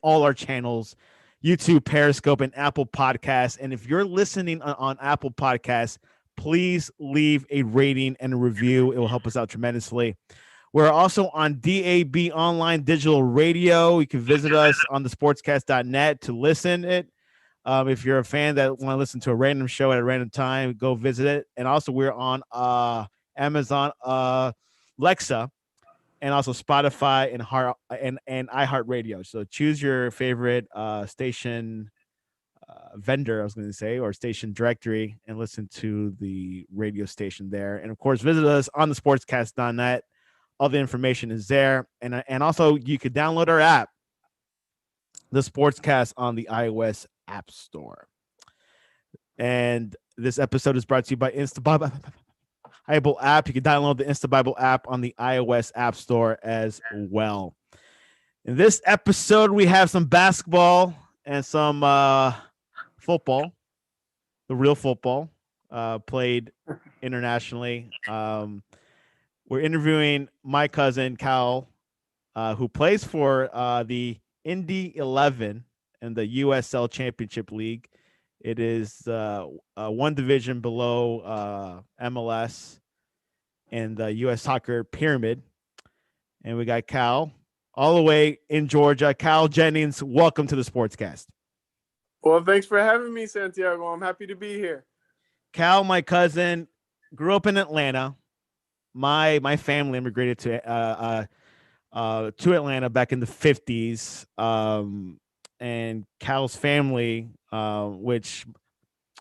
all our channels, YouTube, Periscope, and Apple Podcasts. And if you're listening on Apple Podcasts, please leave a rating and a review. It will help us out tremendously. We're also on DAB Online Digital Radio. You can visit us on the sportscast.net to listen it. If you're a fan that want to listen to a random show at a random time, go visit it. And also, we're on Amazon Alexa, and also Spotify and iHeartRadio. So choose your favorite station vendor, I was going to say, or station directory, and listen to the radio station there. And of course, visit us on the sportscast.net. All the information is there, and also you could download our app, the Sportscast, on the iOS App Store. And this episode is brought to you by InstaBible app. You can download the InstaBible app on the iOS App Store as well. In this episode, we have some basketball and some football, the real football, played internationally. We're interviewing my cousin, Cal, who plays for the Indy 11 in the USL Championship League. It is one division below MLS and the U.S. Soccer Pyramid. And we got Cal all the way in Georgia. Cal Jennings, welcome to the Sportscast. Well, thanks for having me, Santiago. I'm happy to be here. Cal, my cousin, grew up in Atlanta. My family immigrated to Atlanta back in the 50s. And Cal's family, which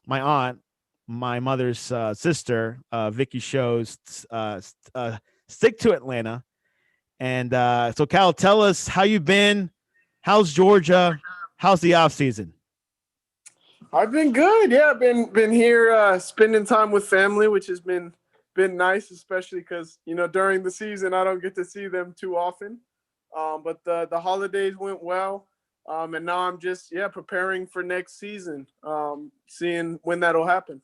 my aunt, my mother's sister, Vicky shows, stick to Atlanta. And so, Cal, tell us how you've been. How's Georgia? How's the off season? I've been good. Yeah, I've been here spending time with family, which has been nice, especially because during the season I don't get to see them too often. But the holidays went well, and now I'm just preparing for next season, seeing when that'll happen.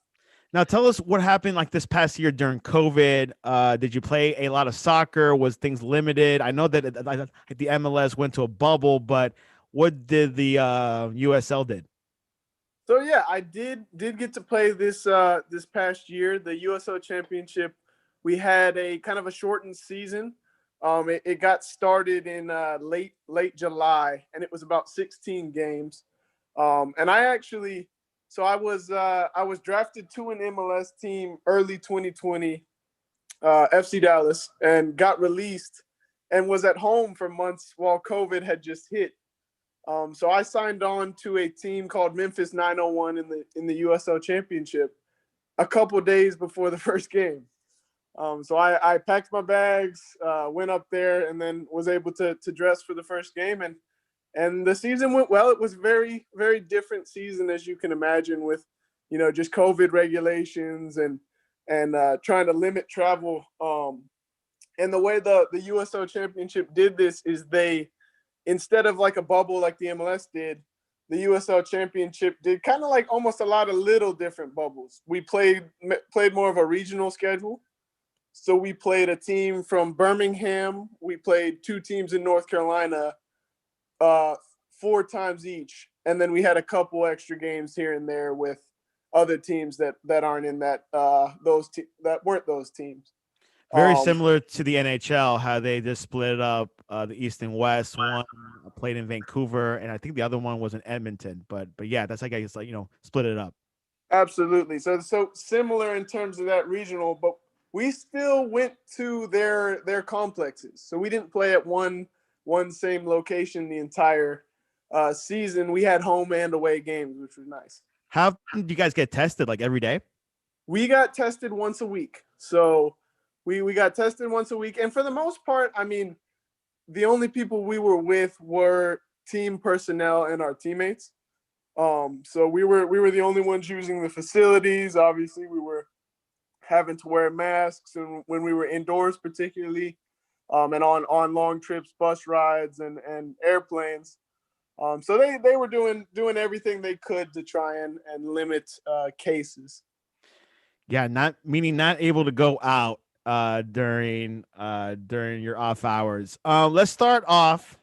Now, tell us what happened like this past year during COVID. Did you play a lot of soccer? Was things limited? I know that the MLS went to a bubble, but what did the USL did? So yeah, I did get to play this past year, the USL Championship. We had a kind of a shortened season. It got started in late July, and it was about 16 games. And I was drafted to an MLS team early 2020, FC Dallas, and got released, and was at home for months while COVID had just hit. So I signed on to a team called Memphis 901 in the USL Championship a couple days before the first game. So I packed my bags, went up there, and then was able to dress for the first game. And the season went well. It was very, very different season, as you can imagine, with just COVID regulations and trying to limit travel. And the way the USL Championship did this is instead of like a bubble like the MLS did, the USL Championship did kind of like almost a lot of little different bubbles. We played more of a regional schedule. So we played a team from Birmingham. We played two teams in North Carolina 4 times each. And then we had a couple extra games here and there with other teams that aren't in that that weren't those teams. Very similar to the NHL, how they just split up the East and West. One played in Vancouver, and I think the other one was in Edmonton. But yeah, that's like I guess split it up. Absolutely. So similar in terms of that regional, but we still went to their complexes. So we didn't play at one same location the entire season. We had home and away games, which was nice. How did you guys get tested? Like every day? We got tested once a week. So we got tested once a week. And for the most part, I mean, the only people we were with were team personnel and our teammates. So we were the only ones using the facilities. Obviously, we were having to wear masks, and when we were indoors particularly, and on long trips, bus rides and airplanes. So they were doing everything they could to try and limit cases. Yeah, not able to go out during your off hours. Let's start off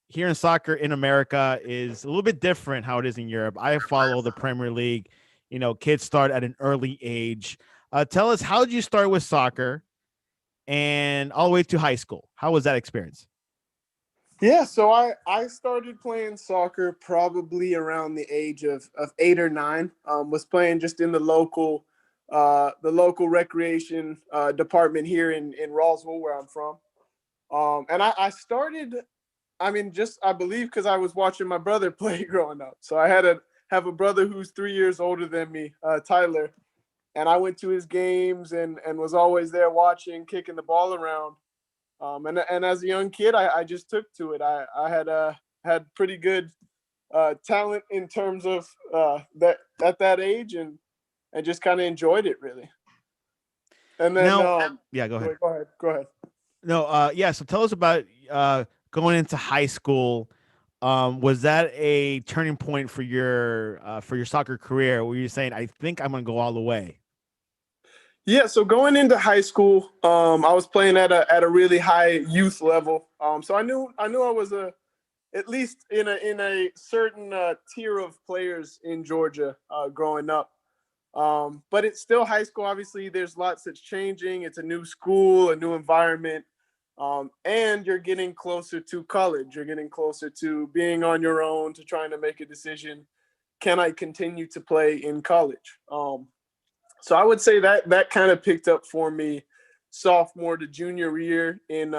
here in soccer in America is a little bit different how it is in Europe. I follow the Premier League. You know, kids start at an early age. Tell us, how did you start with soccer and all the way to high school? How was that experience? Yeah, so I started playing soccer probably around the age of 8 or 9. Was playing just in the local recreation department here in Roswell, where I'm from. And I started, I mean, just I believe because I was watching my brother play growing up. So I have a brother who's 3 years older than me, Tyler, and I went to his games and was always there watching, kicking the ball around. And as a young kid, I just took to it. I had pretty good talent in terms of that at that age, and just kind of enjoyed it really. And then Now, yeah, go ahead. wait, go ahead. No, yeah. So tell us about going into high school. Was that a turning point for your soccer career? Where you're saying, "I think I'm going to go all the way"? Yeah, so going into high school, I was playing at a really high youth level. So I knew I was at least in a certain tier of players in Georgia growing up. But it's still high school. Obviously, there's lots that's changing. It's a new school, a new environment, and you're getting closer to college. You're getting closer to being on your own, to trying to make a decision. Can I continue to play in college? So I would say that kind of picked up for me sophomore to junior year in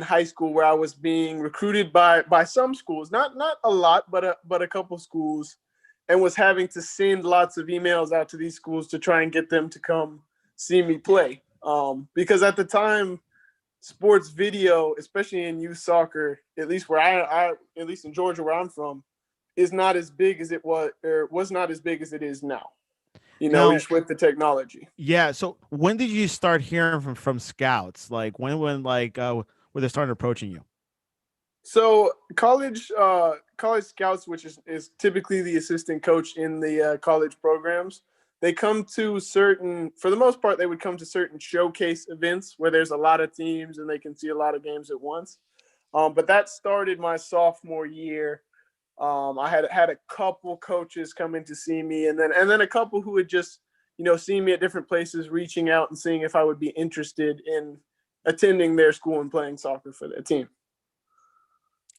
high school, where I was being recruited by some schools, not a lot, but a couple schools, and was having to send lots of emails out to these schools to try and get them to come see me play. Because at the time, sports video, especially in youth soccer, at least where I at least in Georgia where I'm from, is not as big as it was, or was not as big as it is now. Now, Just with the technology. yeah. So when did you start hearing from scouts? Like when like were they starting approaching you? So college scouts, which is typically the assistant coach in the college programs, they come to for the most part, they would come to certain showcase events where there's a lot of teams and they can see a lot of games at once. But that started my sophomore year. I had a couple coaches come in to see me, and then a couple who had just seen me at different places, reaching out and seeing if I would be interested in attending their school and playing soccer for their team.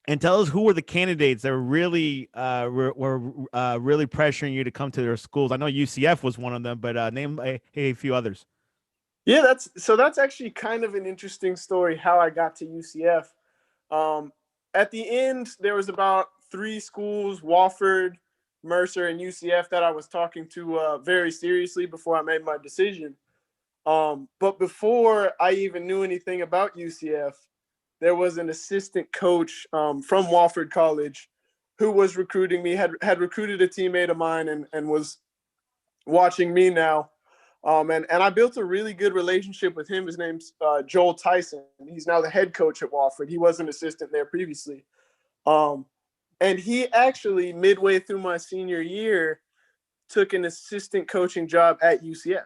And tell us, who were the candidates that were really really pressuring you to come to their schools? I know UCF was one of them, but name a few others. Yeah, that's actually kind of an interesting story how I got to UCF. Um, at the end, there was about 3 schools: Wofford, Mercer, and UCF that I was talking to very seriously before I made my decision. But before I even knew anything about UCF, there was an assistant coach from Wofford College who was recruiting me, had recruited a teammate of mine, and was watching me now. And I built a really good relationship with him. His name's Joel Tyson. He's now the head coach at Wofford. He was an assistant there previously. Um, and he actually, midway through my senior year, took an assistant coaching job at UCF.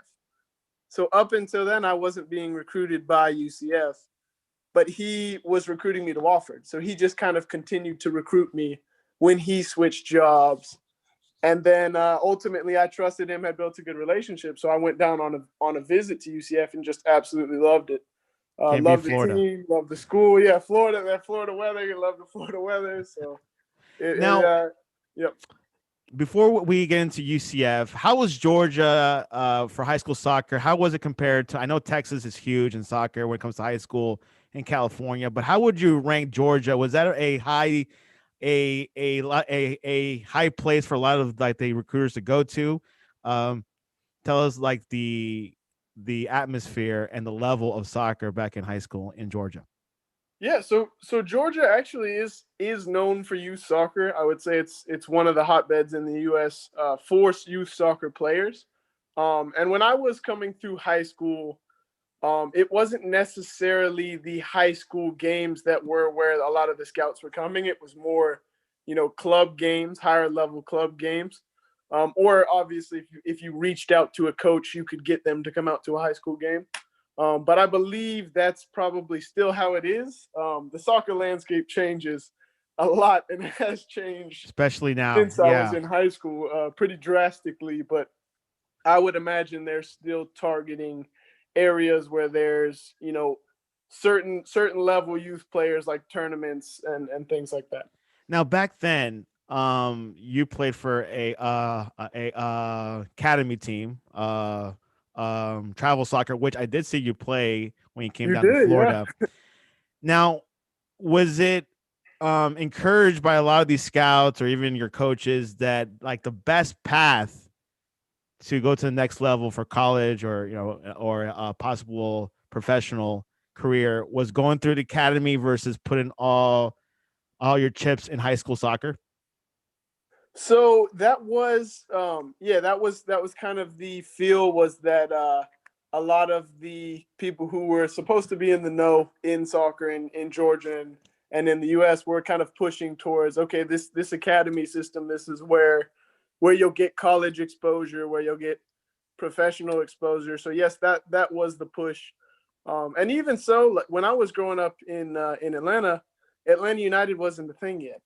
So up until then, I wasn't being recruited by UCF, but he was recruiting me to Wofford. So he just kind of continued to recruit me when he switched jobs. And then ultimately, I trusted him, had built a good relationship. So I went down on a visit to UCF and just absolutely loved it. Can't beat Loved the Florida. team, loved the school. Yeah, Florida, that Florida weather. You love the Florida weather. So, Now, yep. before we get into UCF, how was Georgia for high school soccer? How was it compared to? I know Texas is huge in soccer when it comes to high school in California, but how would you rank Georgia? Was that a high a high place for a lot of like the recruiters to go to? Um, Tell us like the atmosphere and the level of soccer back in high school in Georgia. Yeah, so Georgia actually is known for youth soccer. I would say it's one of the hotbeds in the U.S. For youth soccer players. And when I was coming through high school, it wasn't necessarily the high school games that were where a lot of the scouts were coming. It was more, club games, higher level club games. Or obviously, if you reached out to a coach, you could get them to come out to a high school game. But I believe that's probably still how it is. The soccer landscape changes a lot, and it has changed especially now. since I was Yeah. in high school, pretty drastically. But I would imagine they're still targeting areas where there's, certain level youth players, like tournaments and things like that. Now back then, you played for a academy team, travel soccer, which I did see you play when you came You down to did, yeah. Florida. Now, was it encouraged by a lot of these scouts or even your coaches that like the best path to go to the next level for college or or a possible professional career was going through the academy versus putting all your chips in high school soccer? So that was, that was kind of the feel, was that a lot of the people who were supposed to be in the know in soccer in Georgia and in the U.S. were kind of pushing towards, okay, this academy system, this is where you'll get college exposure, where you'll get professional exposure. So yes, that was the push. And even so, like, when I was growing up in Atlanta, Atlanta United wasn't the thing yet.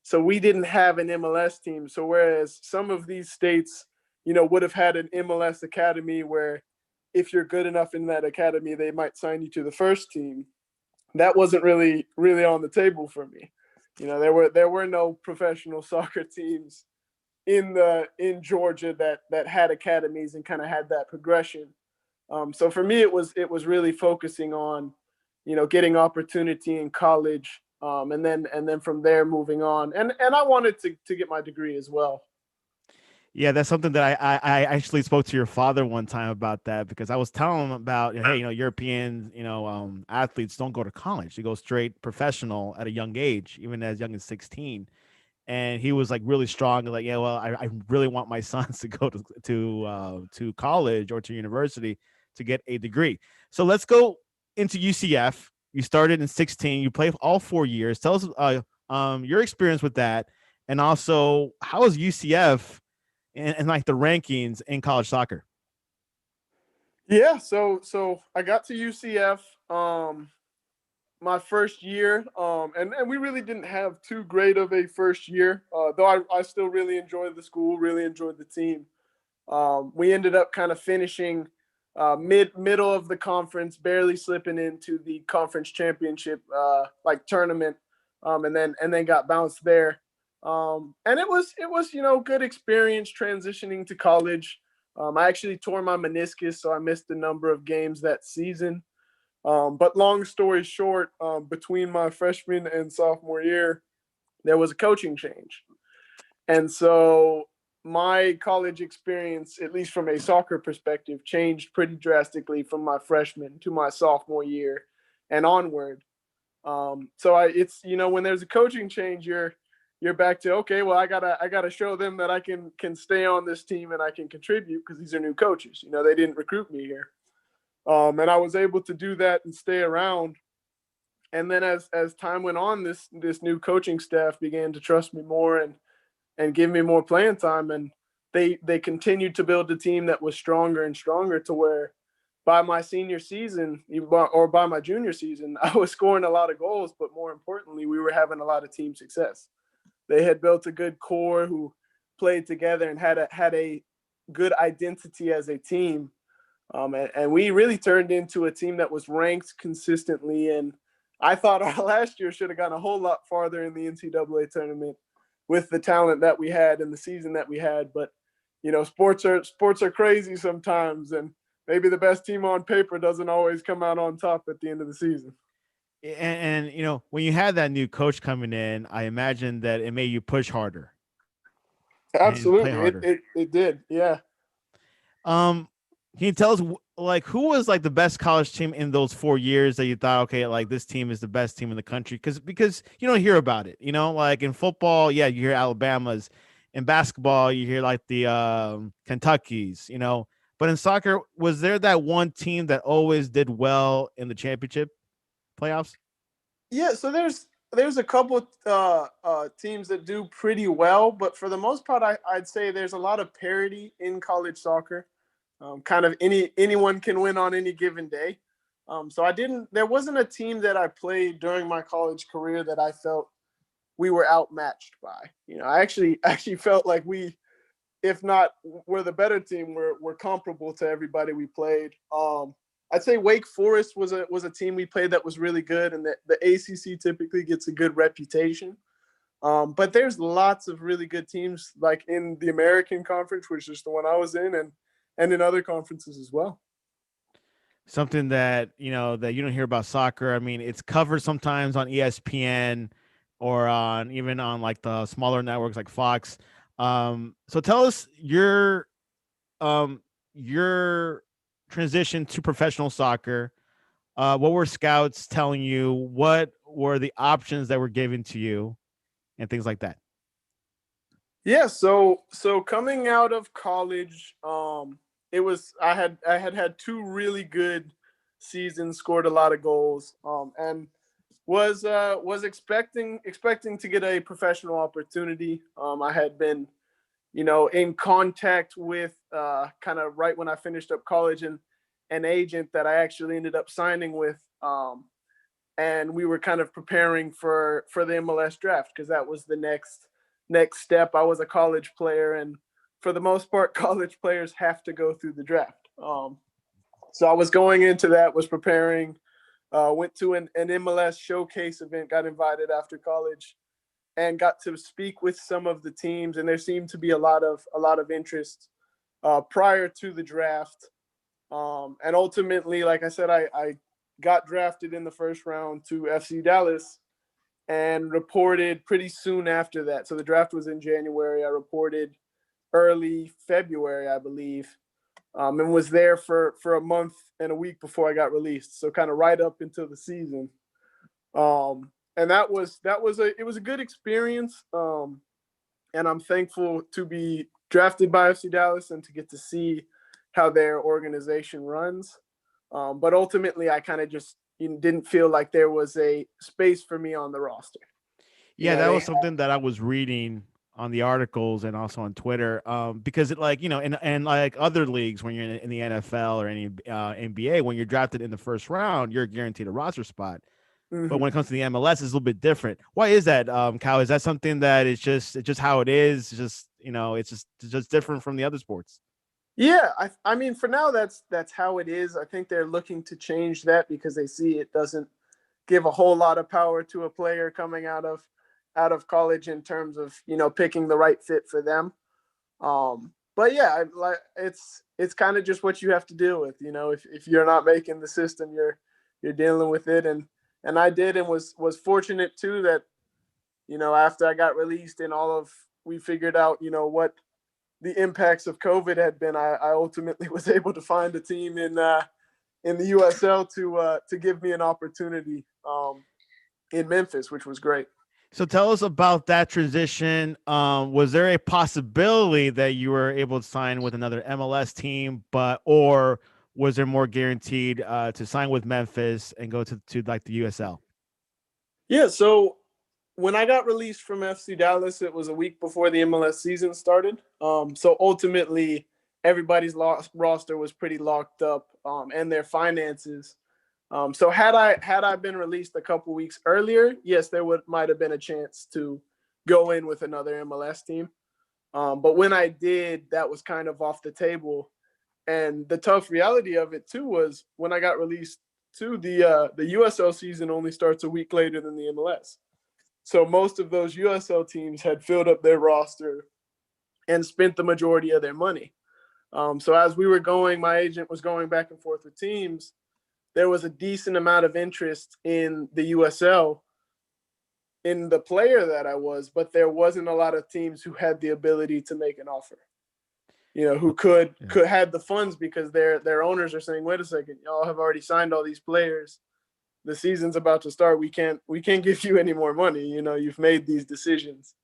So we didn't have an MLS team. So whereas some of these states, would have had an MLS academy where if you're good enough in that academy, they might sign you to the first team. That wasn't really on the table for me. There were no professional soccer teams in Georgia that had academies and kind of had that progression. So for me, it was really focusing on, getting opportunity in college, and then from there moving on. And I wanted to get my degree as well. Yeah, that's something that I actually spoke to your father one time about that because I was telling him about, hey, European, athletes don't go to college; they go straight professional at a young age, even as young as 16. And he was like really strong, like, yeah, well, I really want my sons to go to college or to university to get a degree. So let's go into UCF. You started in 16. You played all 4 years. Tell us your experience with that, and also how is UCF and like the rankings in college soccer? Yeah, so I got to UCF my first year, and we really didn't have too great of a first year, though I still really enjoyed the school, really enjoyed the team. We ended up kind of finishing middle of the conference, barely slipping into the conference championship like tournament, and then got bounced there. And it was good experience transitioning to college. I actually tore my meniscus, so I missed a number of games that season. But long story short, between my freshman and sophomore year, there was a coaching change. And so my college experience, at least from a soccer perspective, changed pretty drastically from my freshman to my sophomore year and onward. So it's when there's a coaching change, you're back to, okay, well, I gotta show them that I can stay on this team and I can contribute because these are new coaches. They didn't recruit me here, and I was able to do that and stay around. And then as time went on, this new coaching staff began to trust me more and give me more playing time. And they continued to build a team that was stronger and stronger to where by my senior season or by my junior season, I was scoring a lot of goals, but more importantly, we were having a lot of team success. They had built a good core who played together and had a good identity as a team. And we really turned into a team that was ranked consistently. And I thought our last year should have gone a whole lot farther in the NCAA tournament with the talent that we had and the season that we had. But sports are crazy sometimes, and maybe the best team on paper doesn't always come out on top at the end of the season. And when you had that new coach coming in, I imagine that it made you push harder and play Absolutely, it harder. it, it did, yeah. Um, can you tell us like who was like the best college team in those 4 years that you thought, okay, like this team is the best team in the country? Because you don't hear about it, like in football, yeah, you hear Alabama's. In basketball, you hear like the Kentucky's, But in soccer, was there that one team that always did well in the championship playoffs? Yeah, so there's a couple teams that do pretty well, but for the most part, I'd say there's a lot of parity in college soccer. Kind of anyone can win on any given day. So there wasn't a team that I played during my college career that I felt we were outmatched by. I actually felt like we, if not we're the better team, we're comparable to everybody we played. I'd say Wake Forest was a team we played that was really good, and the ACC typically gets a good reputation. But there's lots of really good teams like in the American Conference, which is the one I was in, and in other conferences as well. Something that that you don't hear about soccer. I mean, it's covered sometimes on ESPN or on even on like the smaller networks like Fox. So tell us your transition to professional soccer. What were scouts telling you? What were the options that were given to you, and things like that? Yeah, so coming out of college, it was I had two really good seasons, scored a lot of goals, and was expecting to get a professional opportunity. I had been, in contact with kind of right when I finished up college, and an agent that I actually ended up signing with, and we were kind of preparing for the MLS draft because that was the next step. I was a college player, and for the most part, college players have to go through the draft. So I was going into that, was preparing, went to an MLS showcase event, got invited after college, and got to speak with some of the teams. And there seemed to be a lot of interest prior to the draft. And ultimately, like I said, I got drafted in the first round to FC Dallas and reported pretty soon after that. So the draft was in January. I reported early February, I believe, and was there for a month and a week before I got released. So kind of right up until the season. And it was a good experience. And I'm thankful to be drafted by FC Dallas and to get to see how their organization runs. But ultimately, I kind of just didn't feel like there was a space for me on the roster. Yeah, that was something that I was reading on the articles and also on Twitter. Because it like and like other leagues, when you're in the NFL or any NBA, when you're drafted in the first round, you're guaranteed a roster spot. But when it comes to the MLS, it's a little bit different. Why is that, Cal? Is that something that it's just how it is? It's just different from the other sports. Yeah, I mean, for now, that's how it is. I think they're looking to change that because they see it doesn't give a whole lot of power to a player coming out of college in terms of picking the right fit for them. But yeah, it's kind of just what you have to deal with. If you're not making the system, you're dealing with it, and I did, and was fortunate too that after I got released and we figured out what the impacts of COVID had been. I ultimately was able to find a team in the USL to give me an opportunity in Memphis, which was great. So tell us about that transition. Was there a possibility that you were able to sign with another MLS team, or was there more guaranteed to sign with Memphis and go to like the USL? Yeah, so when I got released from FC Dallas, it was a week before the MLS season started. So ultimately, everybody's roster was pretty locked up, and their finances. So had I been released a couple weeks earlier, yes, there might have been a chance to go in with another MLS team. But when I did, that was kind of off the table. And the tough reality of it too was when I got released too, the USL season only starts a week later than the MLS. So most of those USL teams had filled up their roster and spent the majority of their money. So as we were going, my agent was going back and forth with teams. There was a decent amount of interest in the USL in the player that I was, but there wasn't a lot of teams who had the ability to make an offer. Who could had the funds because their owners are saying, wait a second, y'all have already signed all these players. The season's about to start. We can't give you any more money. You've made these decisions.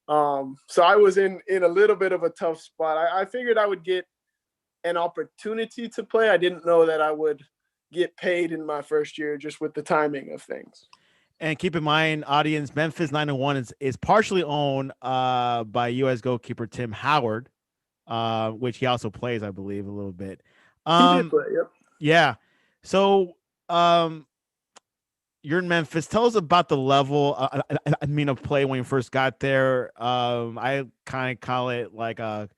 So I was in a little bit of a tough spot. I figured I would get an opportunity to play. I didn't know that I would get paid in my first year, just with the timing of things. And keep in mind, audience, Memphis 901 is partially owned by U.S. goalkeeper Tim Howard, which he also plays, I believe, a little bit. He did play, yep. Yeah. So you're in Memphis. Tell us about the level. Of play when you first got there. I kind of call it like a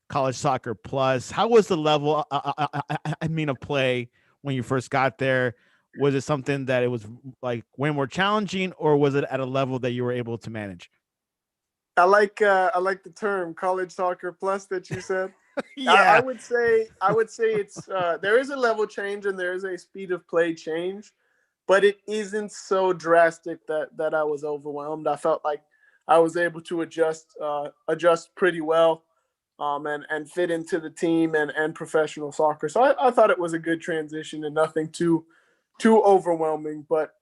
college soccer plus. How was the level? Of play when you first got there. Was it something that it was like way more challenging, or was it at a level that you were able to manage? I like the term college soccer plus that you said. I Yeah. would say it's there is a level change and there is a speed of play change, but it isn't so drastic that I was overwhelmed. I felt like I was able to adjust pretty well, and fit into the team and professional soccer. So I thought it was a good transition and nothing too overwhelming. But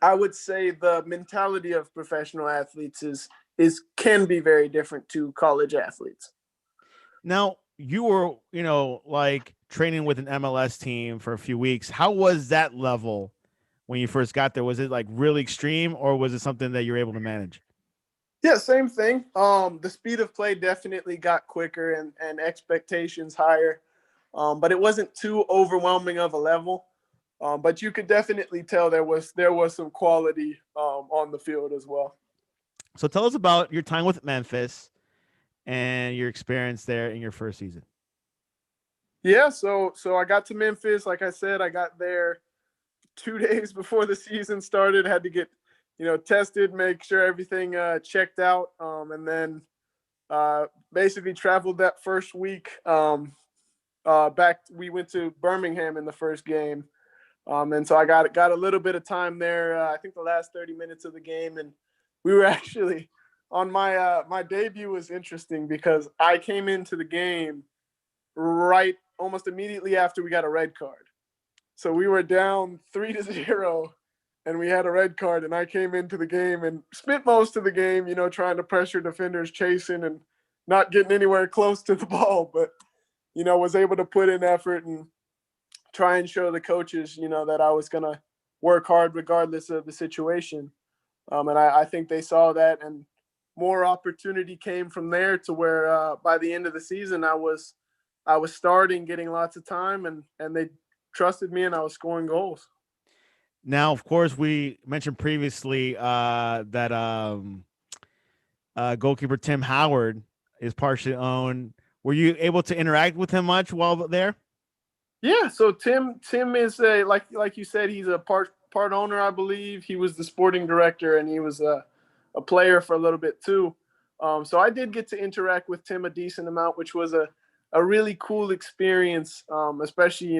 I would say the mentality of professional athletes is can be very different to college athletes. Now you were, like training with an MLS team for a few weeks. How was that level when you first got there? Was it like really extreme, or was it something that you're able to manage? Yeah, same thing. The speed of play definitely got quicker and expectations higher, but it wasn't too overwhelming of a level. But you could definitely tell there was some quality on the field as well. So tell us about your time with Memphis and your experience there in your first season. Yeah, so I got to Memphis. Like I said, I got there 2 days before the season started. Had to get tested, make sure everything checked out, and then basically traveled that first week. Back we went to Birmingham in the first game, and so I got a little bit of time there. I think the last 30 minutes of the game, and we were actually on my debut was interesting because I came into the game right almost immediately after we got a red card. So we were down 3-0, and we had a red card, and I came into the game and spent most of the game, trying to pressure defenders, chasing and not getting anywhere close to the ball, but was able to put in effort and try and show the coaches, that I was gonna work hard regardless of the situation. And I think they saw that, and more opportunity came from there to where by the end of the season I was starting, getting lots of time, and they trusted me, and I was scoring goals. Now, of course, we mentioned previously that goalkeeper Tim Howard is partially owned. Were you able to interact with him much while there? Yeah, so Tim is a like you said, he's a part owner, I believe. He was the sporting director, and he was a player for a little bit too. So I did get to interact with Tim a decent amount, which was a really cool experience, especially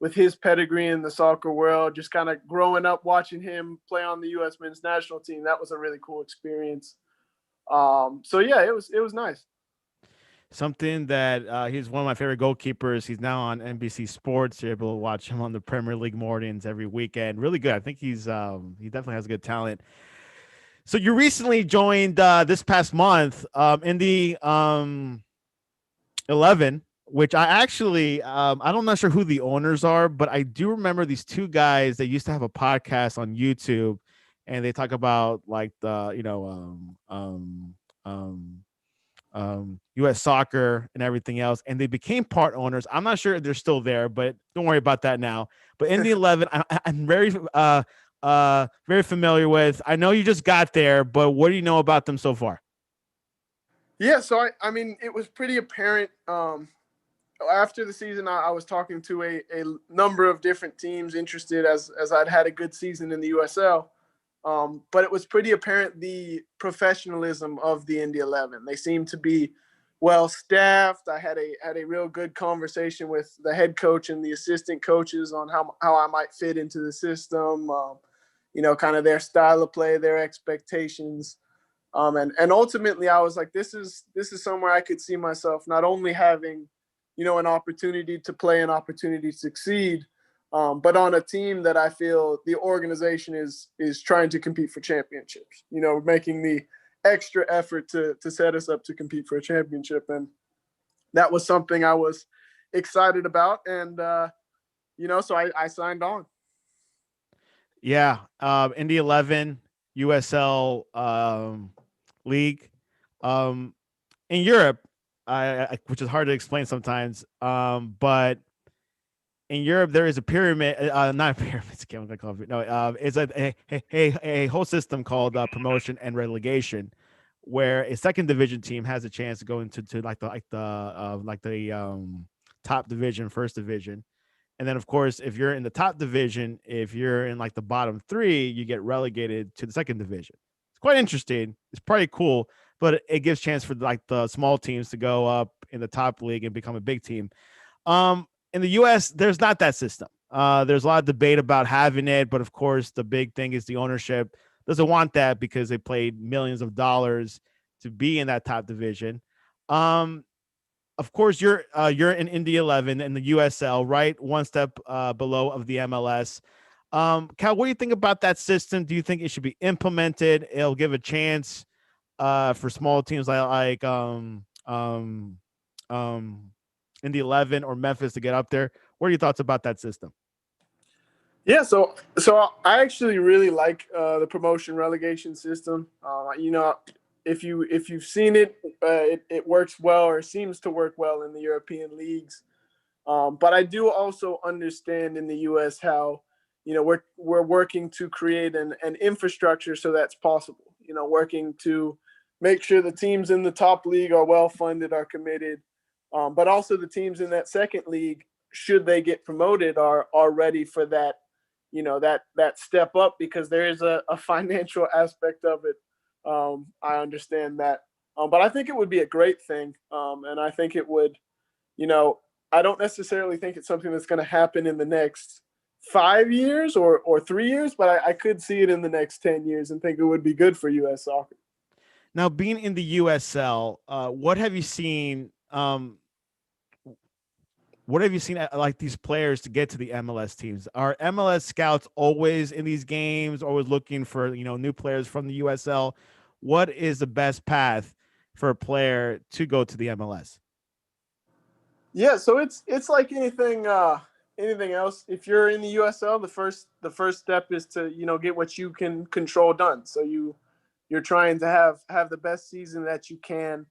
with his pedigree in the soccer world. Just kind of growing up watching him play on the U.S. men's national team, that was a really cool experience. So yeah, it was nice. Something that he's one of my favorite goalkeepers. He's now on NBC Sports. You're able to watch him on the Premier League mornings every weekend. Really good. I think he definitely has good talent. So you recently joined this past month in the 11, which I actually I'm not sure who the owners are, but I do remember these two guys that used to have a podcast on YouTube, and they talk about like the U.S. soccer and everything else, and they became part owners. I'm not sure if they're still there, but don't worry about that now. But in the 11, I'm very familiar with. I know you just got there, but what do you know about them so far? Yeah, so I mean, it was pretty apparent after the season. I was talking to a number of different teams interested as I'd had a good season in the USL. But it was pretty apparent the professionalism of the Indy 11. They seemed to be well staffed. I had a real good conversation with the head coach and the assistant coaches on how I might fit into the system. Kind of their style of play, their expectations. And ultimately, I was like, this is somewhere I could see myself not only having, an opportunity to play, an opportunity to succeed, but on a team that I feel the organization is trying to compete for championships. Making the extra effort to set us up to compete for a championship, and that was something I was excited about, and so I signed on. Yeah, Indy 11 USL league in Europe, which is hard to explain sometimes. But in Europe, there is a pyramid, not a pyramid scheme. I'm gonna call it. No, it's a whole system called promotion and relegation, where a second division team has a chance to go into to like the top division, first division, and then of course, if you're in the top division, if you're in like the bottom three, you get relegated to the second division. It's quite interesting. It's pretty cool, but it gives chance for like the small teams to go up in the top league and become a big team. In the U.S., there's not that system. There's a lot of debate about having it, but of course, the big thing is the ownership doesn't want that because they paid millions of dollars to be in that top division. Um, of course, you're in Indy 11 in the USL, right? One step below of the MLS. Cal, what do you think about that system? Do you think it should be implemented? It'll give a chance for small teams um, in the 11 or Memphis to get up there. What are your thoughts about that system? Yeah, so I actually really like the promotion relegation system. If you've seen it, it works well or seems to work well in the European leagues. But I do also understand in the U.S. how we're working to create an infrastructure so that's possible. Working to make sure the teams in the top league are well funded, are committed, but also the teams in that second league, should they get promoted, are ready for that. That step up, because there is a financial aspect of it. I understand that, but I think it would be a great thing, and I think it would. You know, I don't necessarily think it's something that's going to happen in the next 5 years or 3 years, but I could see it in the next 10 years and think it would be good for U.S. soccer. Now, being in the USL, what have you seen? What have you seen like these players to get to the MLS teams? Are MLS scouts always in these games, always looking for new players from the USL? What is the best path for a player to go to the MLS? Yeah, so it's like anything else. If you're in the USL, the first step is to get what you can control done. So you're trying to have the best season that you can,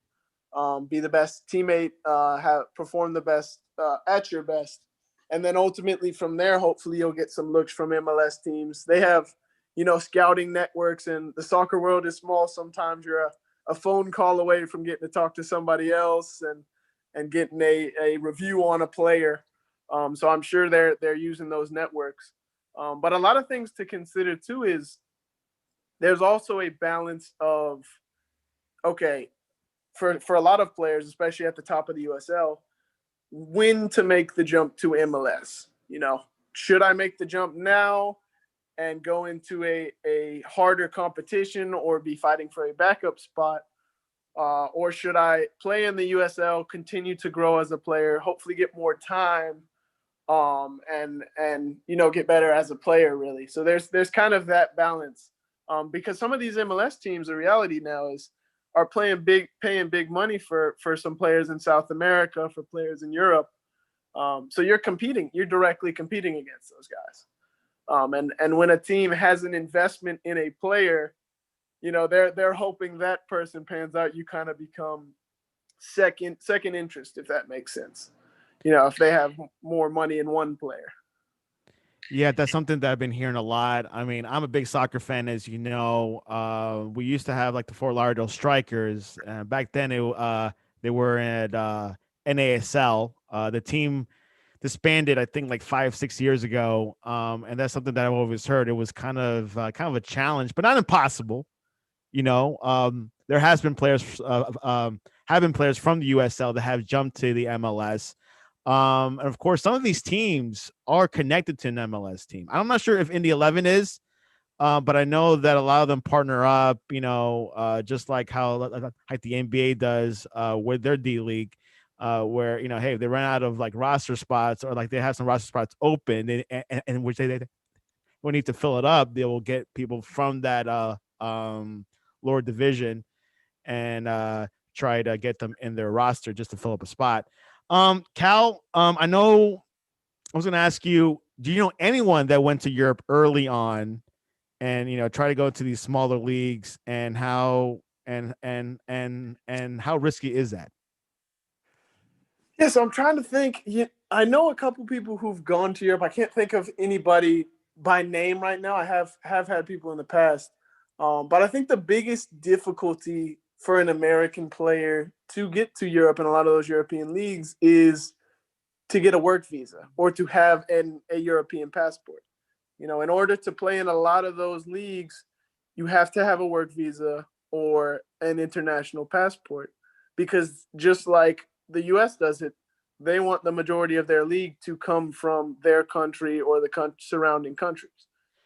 be the best teammate, have perform the best at your best, and then ultimately from there, hopefully you'll get some looks from MLS teams. They have scouting networks, and the soccer world is small. Sometimes you're a phone call away from getting to talk to somebody else and getting a review on a player. So I'm sure they're using those networks. But a lot of things to consider too is there's also a balance of, okay, for a lot of players, especially at the top of the USL, when to make the jump to MLS. Should I make the jump now and go into a harder competition or be fighting for a backup spot? Or should I play in the USL, continue to grow as a player, hopefully get more time, and get better as a player, really? So there's kind of that balance, because some of these MLS teams, the reality now is, are paying big money for some players in South America, for players in Europe. So you're directly competing against those guys. And when a team has an investment in a player, they're hoping that person pans out. You kind of become second interest, if that makes sense. If they have more money in one player. Yeah, that's something that I've been hearing a lot. I mean, I'm a big soccer fan, as you know. We used to have like the Fort Lauderdale Strikers. Back then, they were at NASL. The team disbanded, I think, like 5-6 years ago. And that's something that I've always heard. It was kind of a challenge, but not impossible. There have been players from the USL that have jumped to the MLS. And of course, some of these teams are connected to an MLS team. I'm not sure if Indy 11 is, but I know that a lot of them partner up, just like how like the NBA does with their D League, where, hey, if they run out of like roster spots, or like they have some roster spots open, and which they will need to fill it up, they will get people from that lower division and try to get them in their roster just to fill up a spot. Cal, I know I was going to ask you, do you know anyone that went to Europe early on and try to go to these smaller leagues, and how and how risky is that? Yeah, so I'm trying to think. I know a couple people who've gone to Europe. I can't think of anybody by name right now. I have had people in the past, but I think the biggest difficulty for an American player to get to Europe and a lot of those European leagues is to get a work visa or to have a European passport. In order to play in a lot of those leagues, you have to have a work visa or an international passport because just like the US does it, they want the majority of their league to come from their country or the surrounding countries.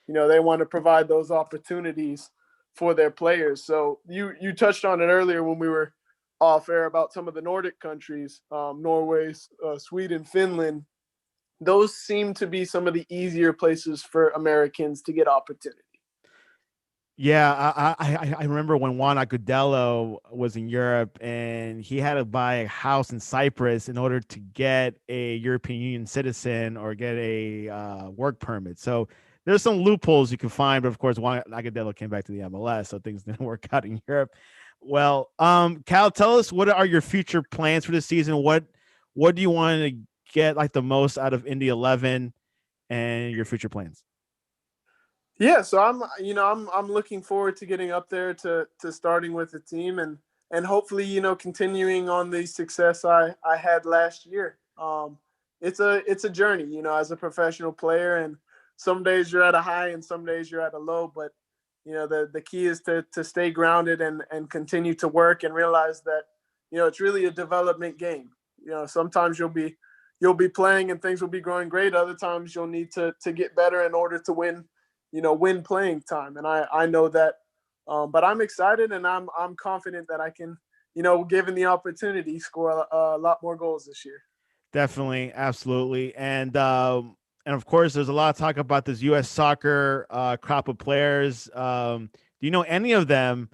They want to provide those opportunities for their players. So you touched on it earlier when we were off air about some of the Nordic countries, Norway, Sweden, Finland. Those seem to be some of the easier places for Americans to get opportunity. Yeah, I remember when Juan Agudelo was in Europe and he had to buy a house in Cyprus in order to get a European Union citizen or get a work permit. So there's some loopholes you can find, but of course Juan Agudelo came back to the MLS, so things didn't work out in Europe. Well, Cal, tell us, what are your future plans for this season? What do you want to get like the most out of Indy 11 and your future plans? Yeah, so I'm looking forward to getting up there to starting with the team and hopefully continuing on the success I had last year. It's a journey, as a professional player, and some days you're at a high and some days you're at a low, but the key is to stay grounded and continue to work and realize that it's really a development game. Sometimes you'll be playing and things will be going great. Other times you'll need to get better in order to win playing time. And I know that, but I'm excited and I'm confident that I can, given the opportunity, score a lot more goals this year. Definitely, absolutely, and of course, there's a lot of talk about this U.S. soccer crop of players. Do you know any of them,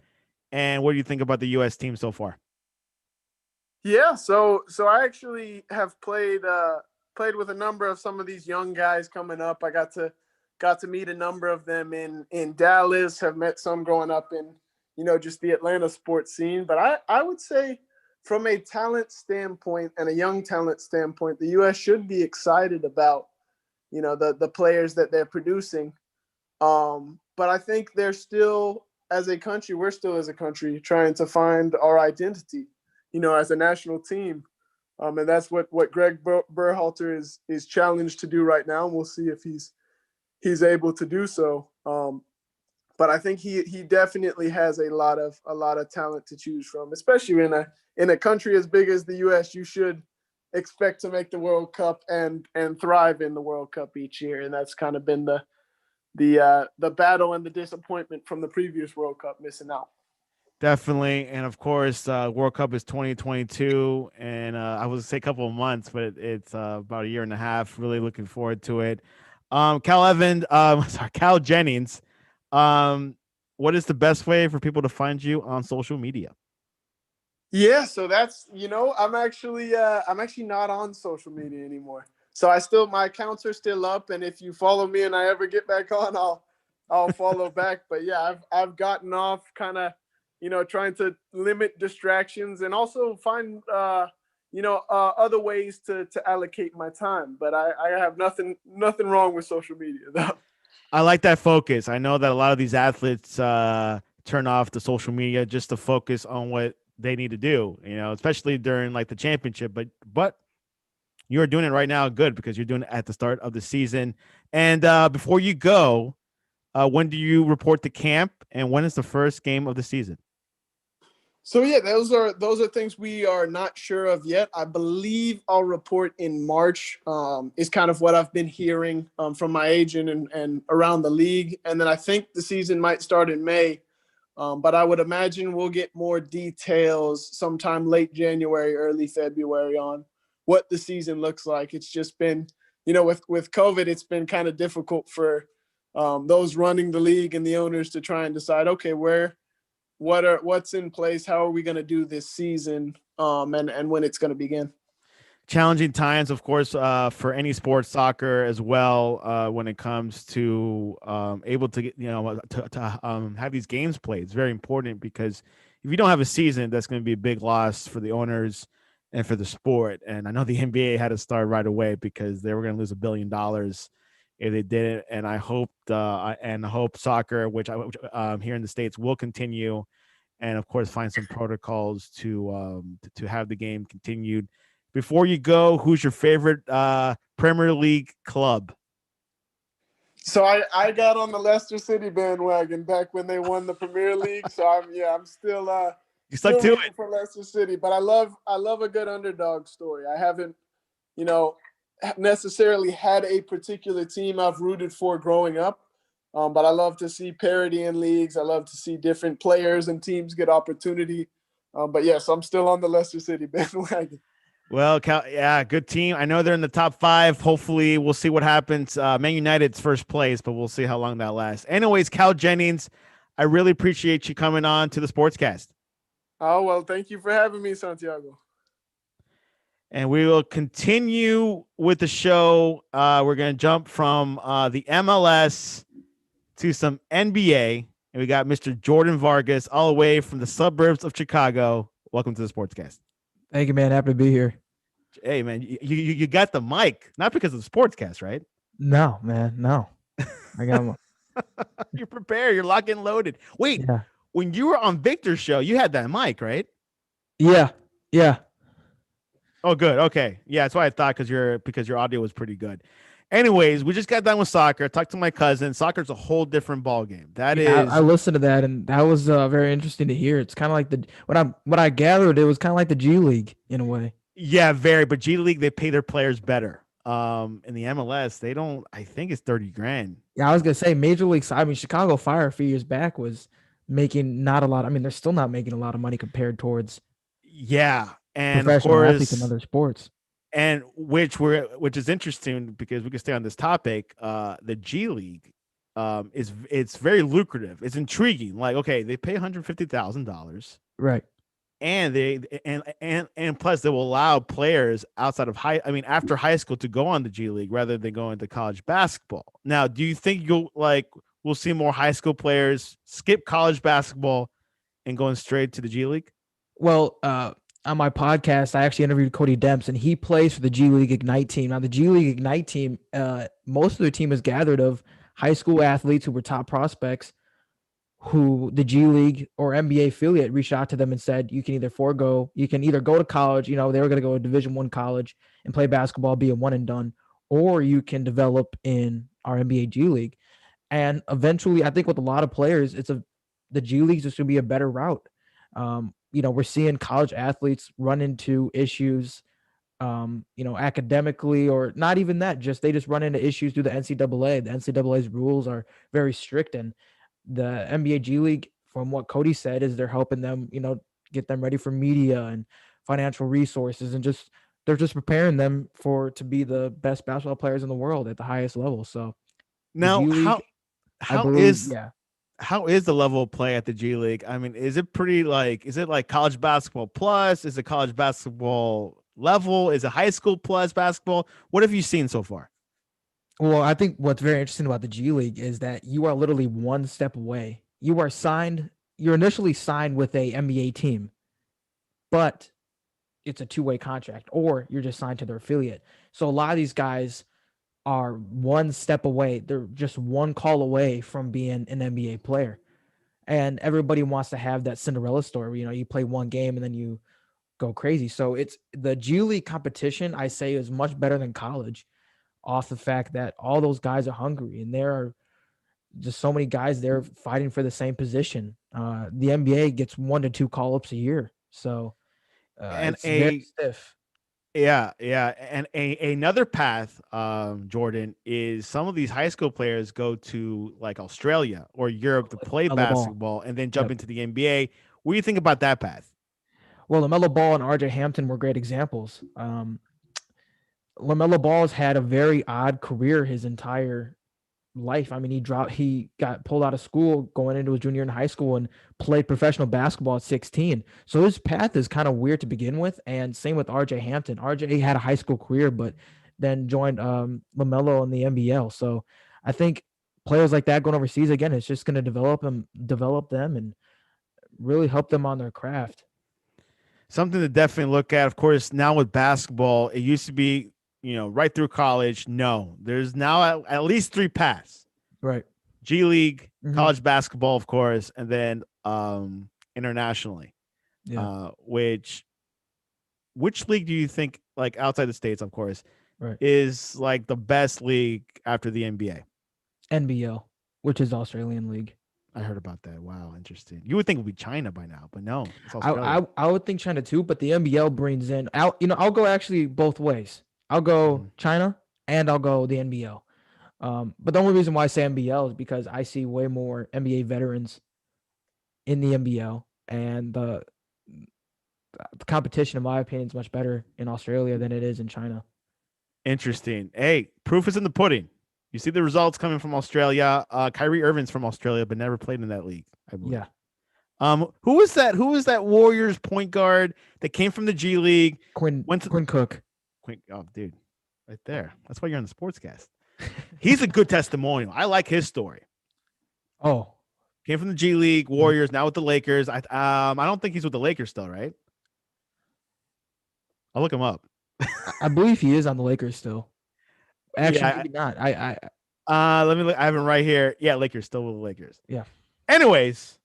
and what do you think about the U.S. team so far? Yeah, so I actually have played with a number of some of these young guys coming up. I got to meet a number of them in Dallas. Have met some growing up in just the Atlanta sports scene. But I would say from a talent standpoint and a young talent standpoint, the U.S. should be excited about the players that they're producing. But I think they're still, as a country, we're still as a country trying to find our identity, as a national team. And that's what Greg Berhalter is challenged to do right now. And we'll see if he's able to do so. But I think he definitely has a lot of talent to choose from, especially in a country as big as the U.S. You should expect to make the World Cup and thrive in the World Cup each year, and that's kind of been the battle and the disappointment from the previous World Cup missing out. Definitely, and of course, World Cup is 2022, and I would say a couple of months, but it's about a year and a half. Really looking forward to it. Cal Jennings. Um, what is the best way for people to find you on social media? Yeah, so that's I'm actually not on social media anymore. So my accounts are still up, and if you follow me and I ever get back on, I'll follow back. But yeah, I've gotten off kind of trying to limit distractions and also find other ways to allocate my time. But I have nothing wrong with social media though. I like that focus. I know that a lot of these athletes turn off the social media just to focus on what they need to do, especially during like the championship. But you're doing it right now good because you're doing it at the start of the season. And before you go, when do you report to camp and when is the first game of the season? So yeah, those are things we are not sure of yet. I believe I'll report in March. Is kind of what I've been hearing from my agent and around the league. And then I think the season might start in May. But I would imagine we'll get more details sometime late January, early February on what the season looks like. It's just been, with COVID, it's been kind of difficult for those running the league and the owners to try and decide, okay, what's in place, how are we going to do this season, and when it's going to begin. Challenging times, of course, for any sports, soccer as well, when it comes to able to get, to have these games played. It's very important because if you don't have a season, that's going to be a big loss for the owners and for the sport. And I know the NBA had to start right away because they were going to lose $1 billion if they didn't. And I hope soccer, which here in the States, will continue, and of course find some protocols to have the game continued. Before you go, who's your favorite Premier League club? So I got on the Leicester City bandwagon back when they won the Premier League. So I'm still You stuck to rooting it. for Leicester City, but I love a good underdog story. I haven't, you know, necessarily had a particular team I've rooted for growing up, but I love to see parity in leagues. I love to see different players and teams get opportunity. But yes, I'm still on the Leicester City bandwagon. Well, yeah, good team. I know they're in the top 5. Hopefully, we'll see what happens. Man United's first place, but we'll see how long that lasts. Anyways, Cal Jennings, I really appreciate you coming on to the Sportscast. Oh, well, thank you for having me, Santiago. And we will continue with the show. We're going to jump from the MLS to some NBA. And we got Mr. Jordan Vargas all the way from the suburbs of Chicago. Welcome to the Sportscast. Thank you, man. Happy to be here. Hey, man, you got the mic, not because of the Sportscast, right? No, man, no. I got one. You're prepared. You're locked and loaded. Wait, Yeah. When you were on Victor's show, you had that mic, right? Yeah. Oh, good. Okay. Yeah, that's why I thought because your audio was pretty good. Anyways, we just got done with soccer. I talked to my cousin. Soccer's a whole different ball game. I listened to that, and that was very interesting to hear. It's kind of like what I gathered. It was kind of like the G League in a way. Yeah, very. But G League, they pay their players better. In the MLS, they don't. I think it's $30,000. Yeah, I was gonna say Major League. I mean, Chicago Fire a few years back was making not a lot. I mean, they're still not making a lot of money compared towards and professional of course, athletes in other sports. And which is interesting because we can stay on this topic. The G League, it's very lucrative. It's intriguing. Like, okay, they pay $150,000, right? And and plus they will allow players outside of after high school to go on the G League rather than going to college basketball. Now, do you think we'll see more high school players skip college basketball and going straight to the G League? Well, on my podcast, I actually interviewed Cody Demps, and he plays for the G League Ignite team. Now, the G League Ignite team, most of their team is gathered of high school athletes who were top prospects, who the G League or NBA affiliate reached out to them and said, you can either go to college, they were going to go to Division I college and play basketball, be a one and done, or you can develop in our NBA G League. And eventually, I think with a lot of players, the G League is just going to be a better route. We're seeing college athletes run into issues, academically, or not even that, they just run into issues through the NCAA. The NCAA's rules are very strict, and the NBA G League, from what Cody said, is they're helping them, get them ready for media and financial resources, and they're just preparing them to be the best basketball players in the world at the highest level. So now, how is the level of play at the G League? I mean, is it like college basketball plus? Is it college basketball level? Is it high school plus basketball? What have you seen so far? Well, I think what's very interesting about the G League is that you are literally one step away. You're initially signed with a NBA team, but it's a two-way contract, or you're just signed to their affiliate. So a lot of these guys are one step away. They're just one call away from being an NBA player. And everybody wants to have that Cinderella story. You play one game and then you go crazy. So it's the G League competition, I say, is much better than college, off the fact that all those guys are hungry, and there are just so many guys there fighting for the same position. The NBA gets 1 to 2 call-ups a year. So it's very stiff. Yeah. And another path, Jordan, is some of these high school players go to like Australia or Europe to play basketball and then jump into the NBA. What do you think about that path? Well, Lamela Ball and RJ Hampton were great examples. Lamela Ball has had a very odd career his entire life. I mean, he got pulled out of school going into his junior in high school and played professional basketball at 16. So his path is kind of weird to begin with. And same with RJ Hampton. RJ had a high school career, but then joined LaMelo in the NBL. So I think players like that going overseas, again, it's just going to develop them and really help them on their craft. Something to definitely look at. Of course, now with basketball, it used to be, right through college. No, there's now at least 3 paths. Right. G League, Mhm. college basketball, of course, and then internationally. Yeah. Which league do you think, like outside the States, of course, Right. is like the best league after the NBA? NBL, which is Australian league. I heard about that. Wow, interesting. You would think it would be China by now, but no, it's I, Australia. I I would think China too, but the NBL brings in. I'll go actually both ways. I'll go Mhm. China and I'll go the NBL. But the only reason why I say NBL is because I see way more NBA veterans in the NBL, and the competition, in my opinion, is much better in Australia than it is in China. Interesting. Hey, proof is in the pudding. You see the results coming from Australia. Kyrie Irving's from Australia, but never played in that league, I believe. Yeah, Who was that? Who was that Warriors point guard that came from the G League? Quinn Went to Quinn Cook. Oh, dude, right there. That's why you're on the sportscast. He's a good testimonial. I like his story. Oh, Came from the G League, Warriors, now with the Lakers. I don't think he's with the Lakers still, right? I'll look him up. I believe he is on the Lakers still. Actually, Yeah. maybe not. I Let me look. I have him right here. Yeah, Lakers, still with the Lakers. Yeah. Anyways,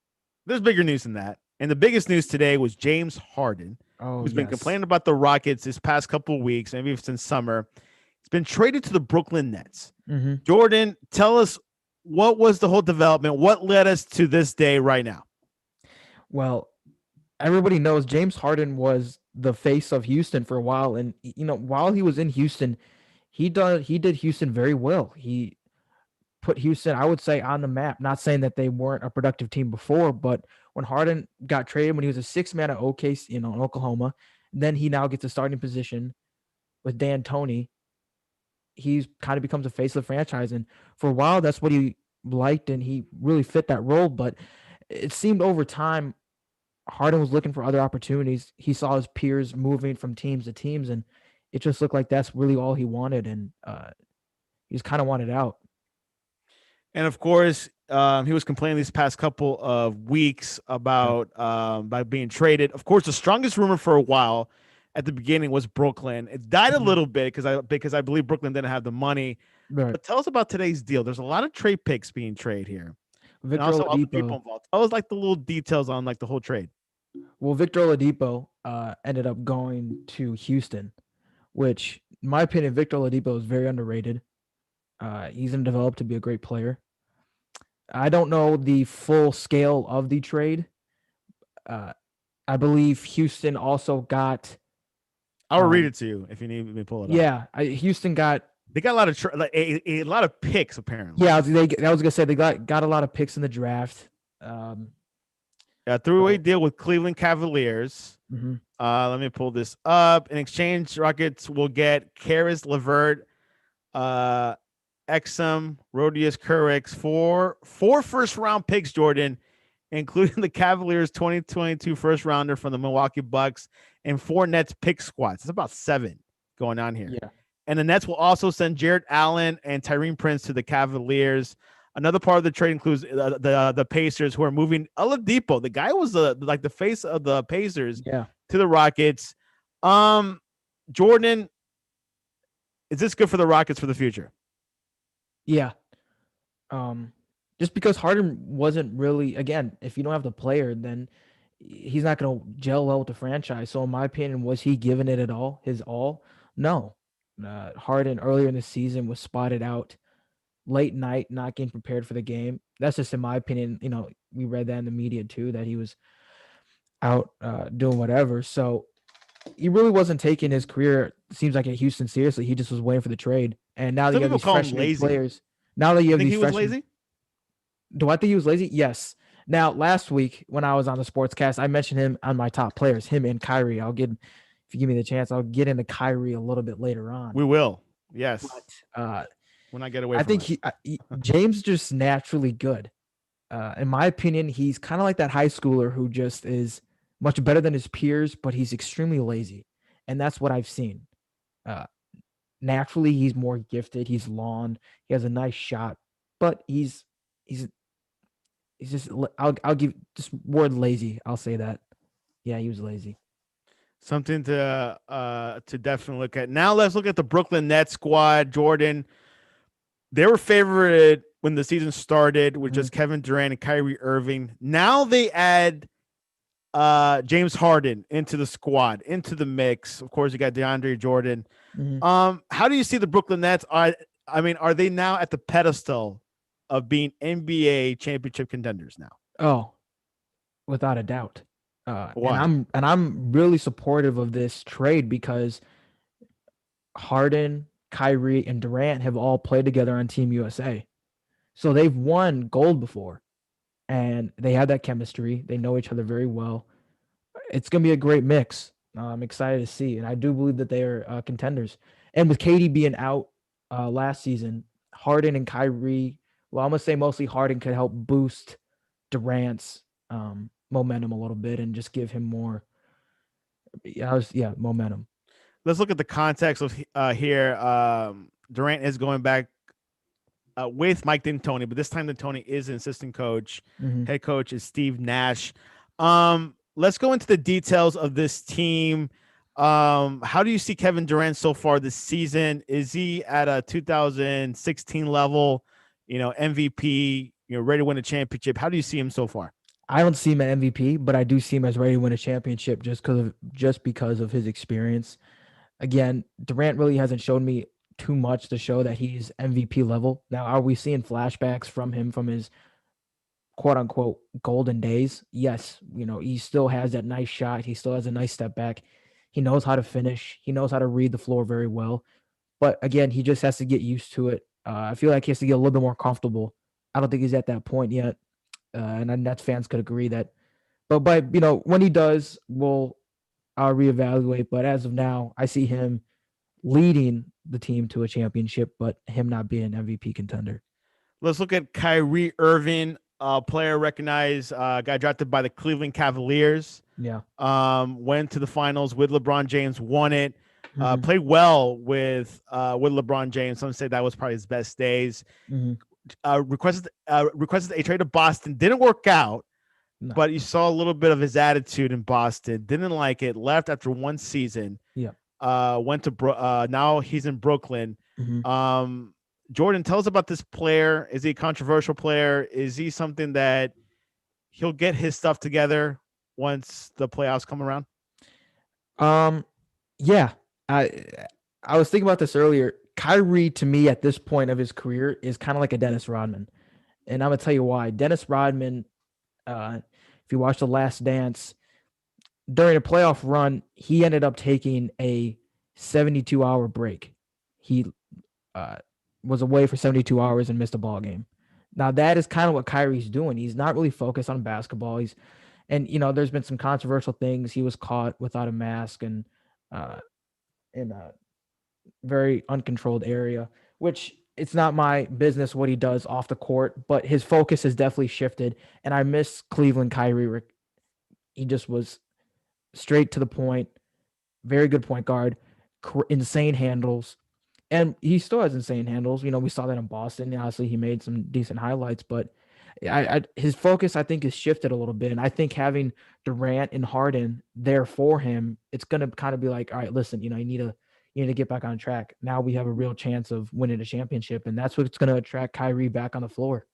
there's bigger news than that. And the biggest news today was James Harden, Oh, who's been yes. complaining about the Rockets this past couple of weeks, maybe since summer. He's been traded to the Brooklyn Nets. Mm-hmm. Jordan, tell us, what was the whole development? What led us to this day right now? Well, everybody knows James Harden was the face of Houston for a while, and while he was in Houston, he did Houston very well. He put Houston, I would say, on the map. Not saying that they weren't a productive team before, but when Harden got traded, when he was a 6-man at OKC, in Oklahoma, then he now gets a starting position with D'Antoni. He's kind of becomes a face of the franchise, and for a while, that's what he liked, and he really fit that role. But it seemed over time Harden was looking for other opportunities. He saw his peers moving from teams to teams, and it just looked like that's really all he wanted, and he just kind of wanted out. And of course, he was complaining these past couple of weeks about by being traded. Of course, the strongest rumor for a while at the beginning was Brooklyn. It died a little bit because I believe Brooklyn didn't have the money. Right. But tell us about today's deal. There's a lot of trade picks being traded here, and Victor also other people Oladipo. involved. Tell us like the little details on like the whole trade. Well, Victor Oladipo ended up going to Houston, which, in my opinion, Victor Oladipo is very underrated. He's going to develop to be a great player. I don't know the full scale of the trade. I believe Houston also got. I'll read it to you if you need me to pull it up. Yeah, Houston got. They got a lot of a lot of picks apparently. Yeah, I was gonna say they got a lot of picks in the draft. A three-way deal with Cleveland Cavaliers. Mm-hmm. Let me pull this up. In exchange, Rockets will get Karis LeVert, Exum, Rodius Curix, four first-round picks, Jordan, including the Cavaliers' 2022 first-rounder from the Milwaukee Bucks, and 4 Nets pick squads. It's about 7 going on here. Yeah. And the Nets will also send Jarrett Allen and Tyrese Prince to the Cavaliers. Another part of the trade includes the Pacers, who are moving Oladipo. The guy was like the face of the Pacers, to the Rockets. Jordan, is this good for the Rockets for the future? Yeah. Just because Harden wasn't really, again, if you don't have the player, then he's not going to gel well with the franchise. So in my opinion, was he giving it at all, his all? No. Harden earlier in the season was spotted out late night, not getting prepared for the game. That's just in my opinion. We read that in the media too, that he was out doing whatever. So he really wasn't taking his career, seems like, at Houston seriously. He just was waiting for the trade. And now that you have these freshman players, now that you have these freshmen, lazy? Do I think he was lazy? Yes. Now, last week when I was on the sportscast, I mentioned him on my top players, him and Kyrie. If you give me the chance, I'll get into Kyrie a little bit later on. We will. Yes. But, when I get away, I think James just naturally good. In my opinion, he's kind of like that high schooler who just is much better than his peers, but he's extremely lazy, and that's what I've seen. Naturally, he's more gifted. He's long. He has a nice shot, but he's just. I'll give just word lazy. I'll say that. Yeah, he was lazy. Something to definitely look at. Now let's look at the Brooklyn Nets squad. Jordan, they were favored when the season started with just Kevin Durant and Kyrie Irving. Now they add James Harden into the squad, into the mix. Of course, you got DeAndre Jordan. How do you see the Brooklyn Nets? Are they now at the pedestal of being NBA championship contenders now? Oh, without a doubt. Why? And I'm really supportive of this trade because Harden, Kyrie, and Durant have all played together on Team USA. So they've won gold before, and they have that chemistry. They know each other very well. It's going to be a great mix. I'm excited to see, and I do believe that they are contenders. And with KD being out last season, Harden and Kyrie, well, I'm going to say mostly Harden could help boost Durant's momentum a little bit and just give him more momentum. Let's look at the context of here. Durant is going back with Mike D'Antoni, but this time D'Antoni is an assistant coach. Head coach is Steve Nash. Let's go into the details of this team. How do you see Kevin Durant so far this season? Is he at a 2016 level, MVP, ready to win a championship? How do you see him so far? I don't see him at MVP, but I do see him as ready to win a championship just because of his experience. Again, Durant really hasn't shown me too much to show that he's MVP level. Now, are we seeing flashbacks from him from his quote unquote golden days? Yes. He still has that nice shot. He still has a nice step back. He knows how to finish. He knows how to read the floor very well. But again, he just has to get used to it. I feel like he has to get a little bit more comfortable. I don't think he's at that point yet. And Nets fans could agree that. But when he does, I'll reevaluate. But as of now, I see him leading the team to a championship, but him not being an MVP contender. Let's look at Kyrie Irving, player recognized, guy drafted by the Cleveland Cavaliers. Yeah. Went to the finals with LeBron James, won it. Played well with LeBron James. Some say that was probably his best days. Requested a trade to Boston. Didn't work out, but you saw a little bit of his attitude in Boston. Didn't like it. Left after one season. Yeah. Went to now he's in Brooklyn. Jordan, tell us about this player. Is he a controversial player? Is he something that he'll get his stuff together once the playoffs come around? Yeah. I was thinking about this earlier. Kyrie, to me, at this point of his career, is kind of like a Dennis Rodman. And I'm going to tell you why. Dennis Rodman, if you watch The Last Dance, during a playoff run, he ended up taking a 72-hour break. He was away for 72 hours and missed a ball game. Now, that is kind of what Kyrie's doing. He's not really focused on basketball. There's been some controversial things. He was caught without a mask and in a very uncontrolled area, which it's not my business what he does off the court, but his focus has definitely shifted. And I miss Cleveland Kyrie. He just was straight to the point, very good point guard, insane handles. And he still has insane handles. We saw that in Boston. Obviously, he made some decent highlights, but his focus, I think, has shifted a little bit. And I think having Durant and Harden there for him, it's going to kind of be like, all right, listen, you need to get back on track. Now we have a real chance of winning a championship, and that's what's going to attract Kyrie back on the floor.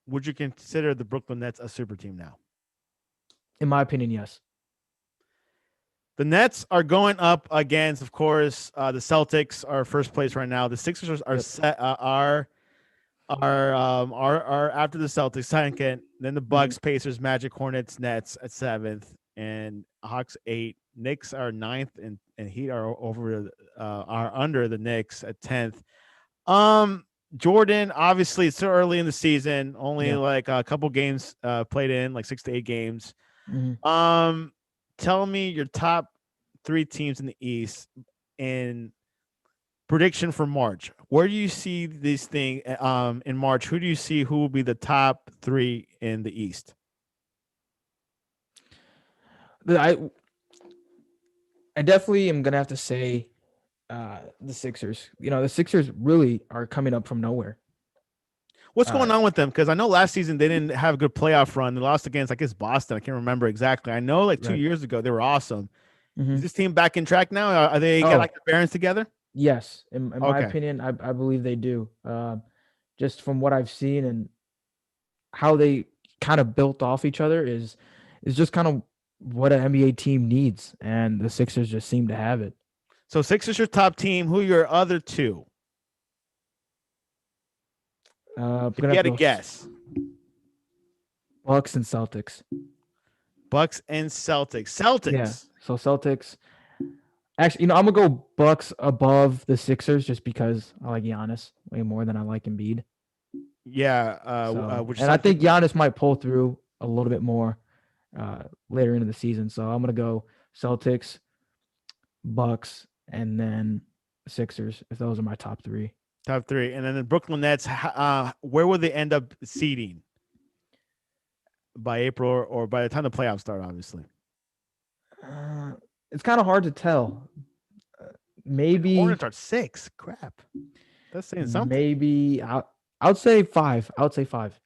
Would you consider the Brooklyn Nets a super team now? In my opinion, yes. The Nets are going up against, of course, the Celtics are first place right now. The Sixers are set are after the Celtics second. Then the Bucks, Pacers, Magic, Hornets, Nets at 7th, and Hawks 8. Knicks are 9th, and Heat are under the Knicks at 10th. Jordan, obviously, it's so early in the season, only like a couple games played in, like 6 to 8 games. Tell me your top 3 teams in the East in prediction for March. Where do you see this thing in March? Who do you see who will be the top 3 in the East? I definitely am gonna have to say the Sixers. The Sixers really are coming up from nowhere. What's going on with them? Because I know last season they didn't have a good playoff run. They lost against, I guess, Boston. I can't remember exactly. I know 2 years ago they were awesome, Mhm. Is this team back in track now? Are they got Oh. like the bearings together? Yes, in my Okay. opinion, I believe they do. Just from what I've seen and how they kind of built off each other is just kind of what an NBA team needs, and the Sixers just seem to have it. So Sixers your top team. Who are your other two? If If you had to guess, Bucks and Celtics. Bucks and Celtics. Yeah, Celtics. so Celtics. Actually, I'm gonna go Bucks above the Sixers just because I like Giannis way more than I like Embiid. Yeah. Which And I think Giannis might pull through a little bit more later into the season. So I'm gonna go Celtics, Bucks, and then Sixers. If those are my top three. top three, and then the Brooklyn Nets. Where will they end up seeding by April or by the time the playoffs start? Obviously, It's kind of hard to tell. Maybe Hornets are 6. Crap, that's saying something. maybe I would say 5. I would say 5.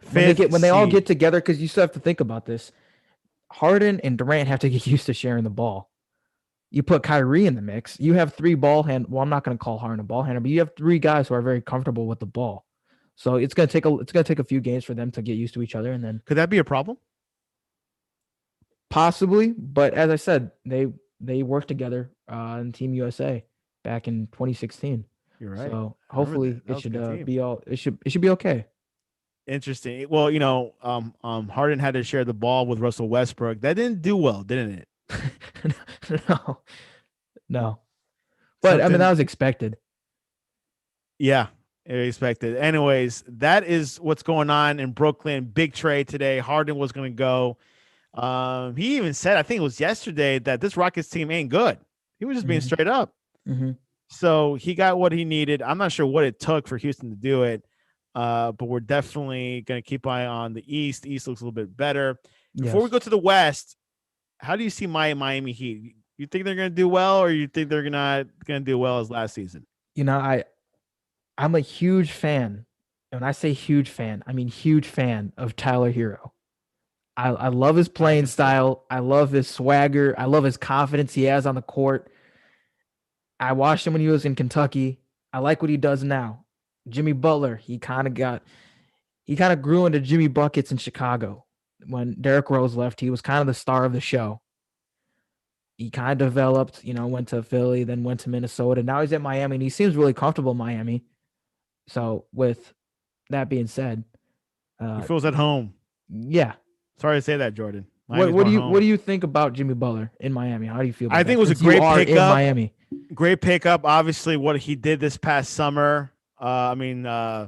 Fifth When they all seed. get together, because you still have to think about this. Harden and Durant have to get used to sharing the ball. You put Kyrie in the mix. You have 3 ball hand. Well, I'm not going to call Harden a ball handler, but you have 3 guys who are very comfortable with the ball. So it's going to take a few games for them to get used to each other, and then Could that be a problem? possibly. But as I said, they worked together in Team USA back in 2016. You're right. So hopefully that it was a should good team. be all. It should be okay. Interesting. Well, Harden had to share the ball with Russell Westbrook. That didn't do well, didn't it? No. But I mean, that was expected. Yeah, expected. Anyways, that is what's going on in Brooklyn. Big trade today. Harden was going to go. He even said, I think it was yesterday, that this Rockets team ain't good. He was just being straight up. Mm-hmm. So he got what he needed. I'm not sure what it took for Houston to do it, but we're definitely going to keep an eye on the East. The East looks a little bit better. Before we go to the West, how do you see Miami Heat? You think they're going to do well, or you think they're not going to do well as last season? I'm a huge fan. And when I say huge fan, I mean huge fan of Tyler Hero. I love his playing style. I love his swagger. I love his confidence he has on the court. I watched him when he was in Kentucky. I like what he does now. Jimmy Butler, he kind of grew into Jimmy Buckets in Chicago. When Derrick Rose left, he was kind of the star of the show. He kind of developed, went to Philly, then went to Minnesota. Now he's at Miami, and he seems really comfortable in Miami. So with that being said, he feels at home. Yeah. Sorry to say that, Jordan. What do you think about Jimmy Butler in Miami? How do you feel about I think it was a great pickup. In Miami. Great pickup. Obviously, what he did this past summer. This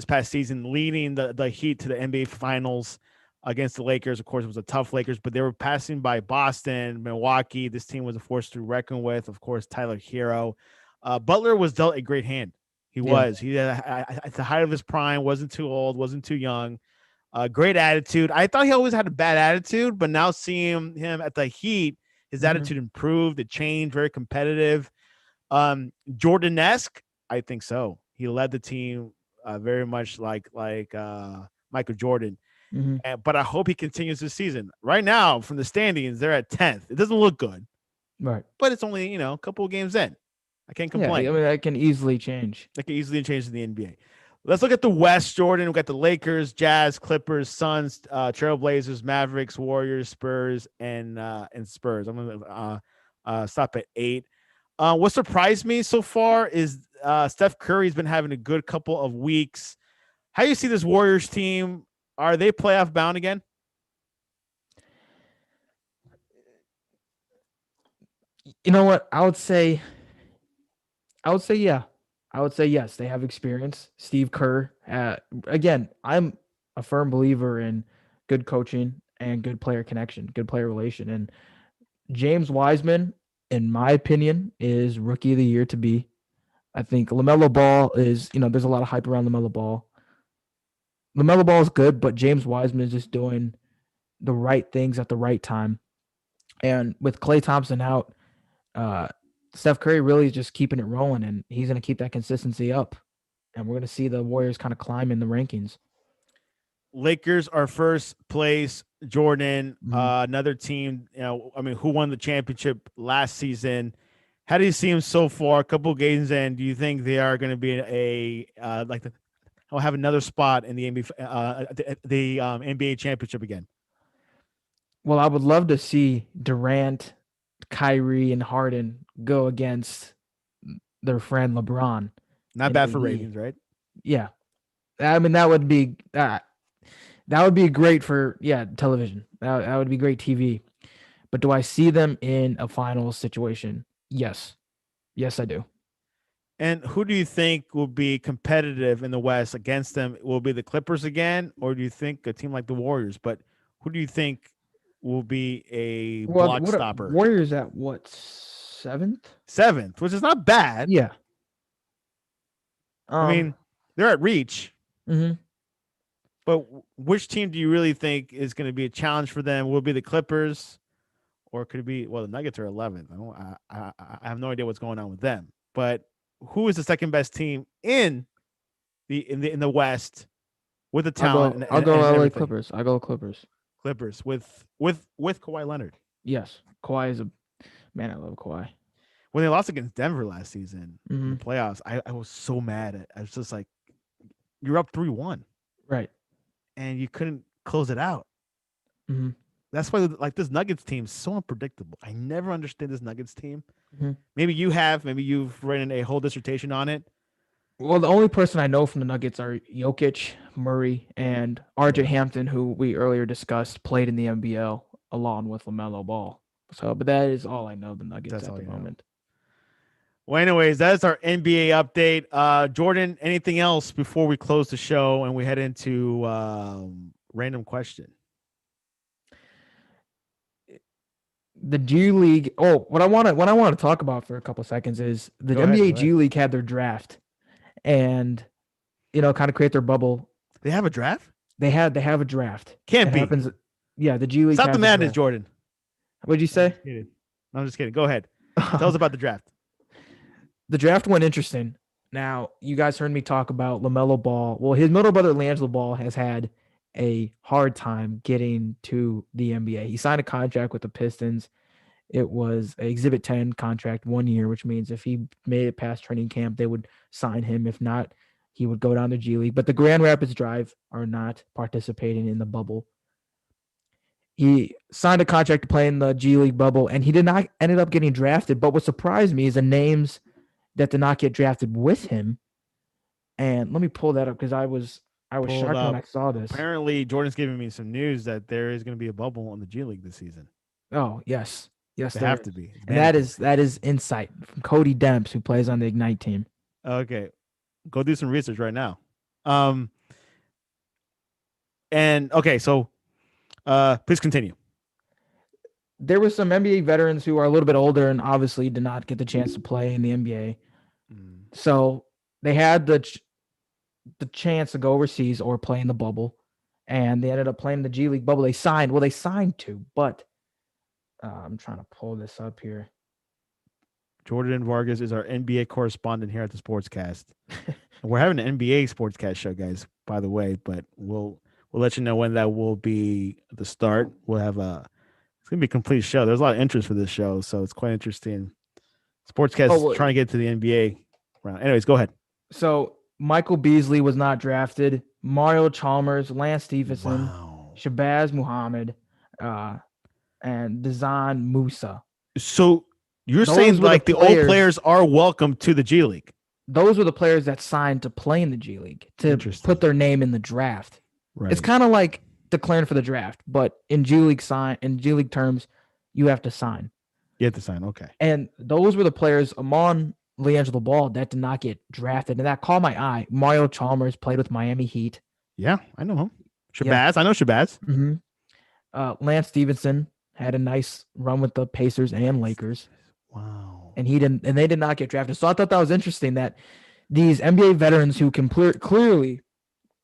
past season, leading the Heat to the NBA Finals against the Lakers. Of course, it was a tough Lakers, but they were passing by Boston, Milwaukee. This team was a force to reckon with. Of course, Tyler Hero. Butler was dealt a great hand. He was. He at the height of his prime, wasn't too old, wasn't too young. Great attitude. I thought he always had a bad attitude, but now seeing him at the Heat, his attitude improved. It changed. Very competitive. Jordan-esque, I think so. He led the team very much like Michael Jordan. But I hope he continues this season. Right now, from the standings, they're at 10th. It doesn't look good, right? But it's only a couple of games in. I can't complain. Yeah, I mean, that can easily change. That can easily change in the NBA. Let's look at the West, Jordan. We got the Lakers, Jazz, Clippers, Suns, Trailblazers, Mavericks, Warriors, Spurs, and Spurs. I'm gonna stop at 8. What surprised me so far is Steph Curry's been having a good couple of weeks. How do you see this Warriors team? Are they playoff bound again? You know what? I would say yeah. I would say yes. They have experience. Steve Kerr. Again, I'm a firm believer in good coaching and good player connection, good player relation. And James Wiseman, in my opinion, is rookie of the year to be. I think LaMelo Ball is, there's a lot of hype around LaMelo Ball. LaMelo Ball is good, but James Wiseman is just doing the right things at the right time. And with Klay Thompson out, Steph Curry really is just keeping it rolling, and he's going to keep that consistency up. And we're going to see the Warriors kind of climb in the rankings. Lakers are first place. Jordan, Mhm. another team. Who won the championship last season? How do you see them so far? A couple of games in. Do you think they are going to be I'll have another spot in the NBA, NBA championship again? Well, I would love to see Durant, Kyrie, and Harden go against their friend LeBron Not and bad for AD. ratings, right? Yeah, I mean that would be great for television. That would be great TV. But do I see them in a finals situation? Yes. Yes, I do. And who do you think will be competitive in the West against them? Will it be the Clippers again, or do you think a team like the Warriors? But who do you think will be a Well, block what are stopper? Warriors at what, seventh? Seventh, which is not bad. Yeah. I mean, they're at reach. Mhm. But which team do you really think is going to be a challenge for them? Will it be the Clippers, or could it be? Well, the Nuggets are 11th. I have no idea what's going on with them. But who is the second best team in the West with the talent I'll go and LA everything? Clippers. I'll go Clippers. Clippers with Kawhi Leonard. Yes. Kawhi is a man, I love Kawhi. When they lost against Denver last season in the Mhm. playoffs, I was so mad. I was just like, you're up 3-1 Right. and you couldn't close it out. Mhm. That's why like this Nuggets team is so unpredictable. I never understand this Nuggets team. Mhm. Maybe you've written a whole dissertation on it. Well, the only person I know from the Nuggets are Jokic, Murray, and RJ Hampton, who we earlier discussed played in the NBL along with Lamelo Ball. So, but that is all I know of the Nuggets That's at all the you know. moment. Well, anyways, that's our NBA update. Jordan, anything else before we close the show and we head into random question? The G League. Oh, what I want to talk about for a couple seconds is the Go ahead. NBA G League had their draft, and kind of create their bubble. They have a draft? They have a draft. Can't It be. happens. Yeah, the G League Stop the has a madness, draft. Jordan. What'd you I'm say? just kidding. I'm just kidding. Go ahead. Tell us about the draft. The draft went interesting. Now, you guys heard me talk about LaMelo Ball. Well, his middle brother, Langelo Ball, has had a hard time getting to the NBA. He signed a contract with the Pistons. It was an Exhibit 10 contract, 1 year, which means if he made it past training camp, they would sign him. If not, he would go down to G League. But the Grand Rapids Drive are not participating in the bubble. He signed a contract to play in the G League bubble, and he did not ended up getting drafted. But what surprised me is the names that did not get drafted with him. And let me pull that up because I was Pull it shocked when up. I saw this. Apparently, Jordan's giving me some news that there is going to be a bubble on the G League this season. Oh, yes. Yes, They there have is. to be. It's And mandatory. that is insight from Cody Demps, who plays on the Ignite team. Okay. Go do some research right now. And okay, so please continue. There were some NBA veterans who are a little bit older and obviously did not get the chance to play in the NBA. So they had the chance to go overseas or play in the bubble, and they ended up playing the G League bubble. They signed to, but I'm trying to pull this up here. Jordan Vargas is our NBA correspondent here at the Sportscast. And we're having an NBA Sportscast show, guys, by the way, but we'll let you know when that will be the start. We'll have it's gonna be a complete show. There's a lot of interest for this show, so it's quite interesting. Sportscast trying to get to the NBA round. Anyways, go ahead. So Michael Beasley was not drafted. Mario Chalmers, Lance Stephenson, Shabazz Muhammad, and Dazan Musa. So you're saying like the old players are welcome to the G League? Those were the players that signed to play in the G League to put their name in the draft. Right. It's kind of like declaring for the draft, but in G League terms, you have to sign. You have to sign, okay. And those were the players among LiAngelo Ball that did not get drafted, and that caught my eye. Mario Chalmers played with Miami Heat. Yeah, I know him. Shabazz, I know Shabazz. Mm-hmm. Lance Stephenson had a nice run with the Pacers and Lakers. Wow. And they did not get drafted. So I thought that was interesting that these NBA veterans who can clearly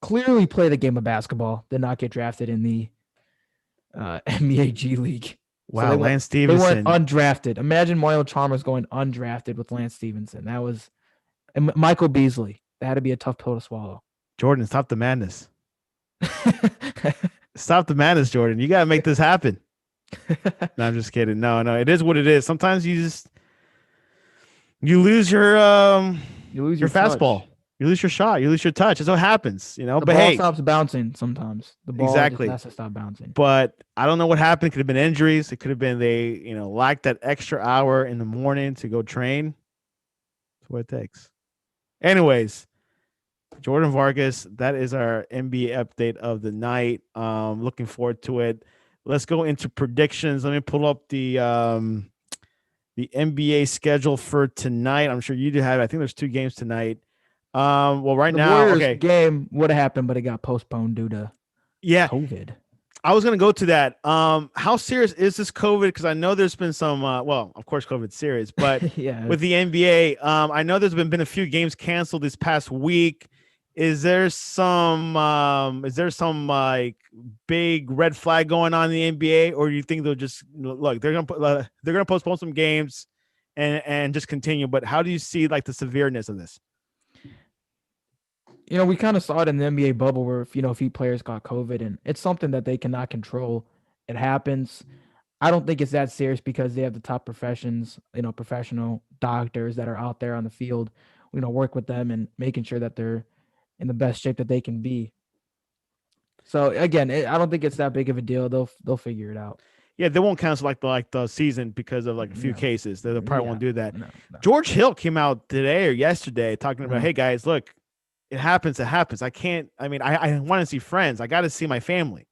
play the game of basketball did not get drafted in the NBA G League. Wow, so Lance Stephenson. They went undrafted. Imagine Mario Chalmers going undrafted with Lance Stephenson. That was Michael Beasley. That had to be a tough pill to swallow. Jordan, stop the madness. Stop the madness, Jordan. You gotta make this happen. No, I'm just kidding. No, it is what it is. Sometimes you lose your You lose your your touch. fastball. You lose your shot. You lose your touch. That's what happens, The But ball hey, stops bouncing sometimes. The ball just exactly. has to stop bouncing. But I don't know what happened. It could have been injuries. It could have been they, lacked that extra hour in the morning to go train. That's what it takes. Anyways, Jordan Vargas, that is our NBA update of the night. Looking forward to it. Let's go into predictions. Let me pull up the NBA schedule for tonight. I'm sure you do have it. I think there's 2 games tonight. Well, right The now, Warriors okay. game would have happened, but it got postponed due to COVID. I was going to go to that. How serious is this COVID? Because I know there's been some, well, of course, COVID's serious, but Yeah. with the NBA, I know there's been a few games canceled this past week. Is there some like big red flag going on in the NBA, or do you think they'll just look? They're gonna postpone some games and just continue. But how do you see like the severeness of this? We kind of saw it in the NBA bubble where, a few players got COVID, and it's something that they cannot control. It happens. I don't think it's that serious because they have the top professions, professional doctors that are out there on the field, work with them and making sure that they're in the best shape that they can be. So again, I don't think it's that big of a deal. They'll figure it out. Yeah, they won't cancel like the season because of like a few cases. They probably won't do that. No. George Hill came out today or yesterday talking about, hey guys, look, it happens. It happens. I can't. I mean, I want to see friends. I got to see my family.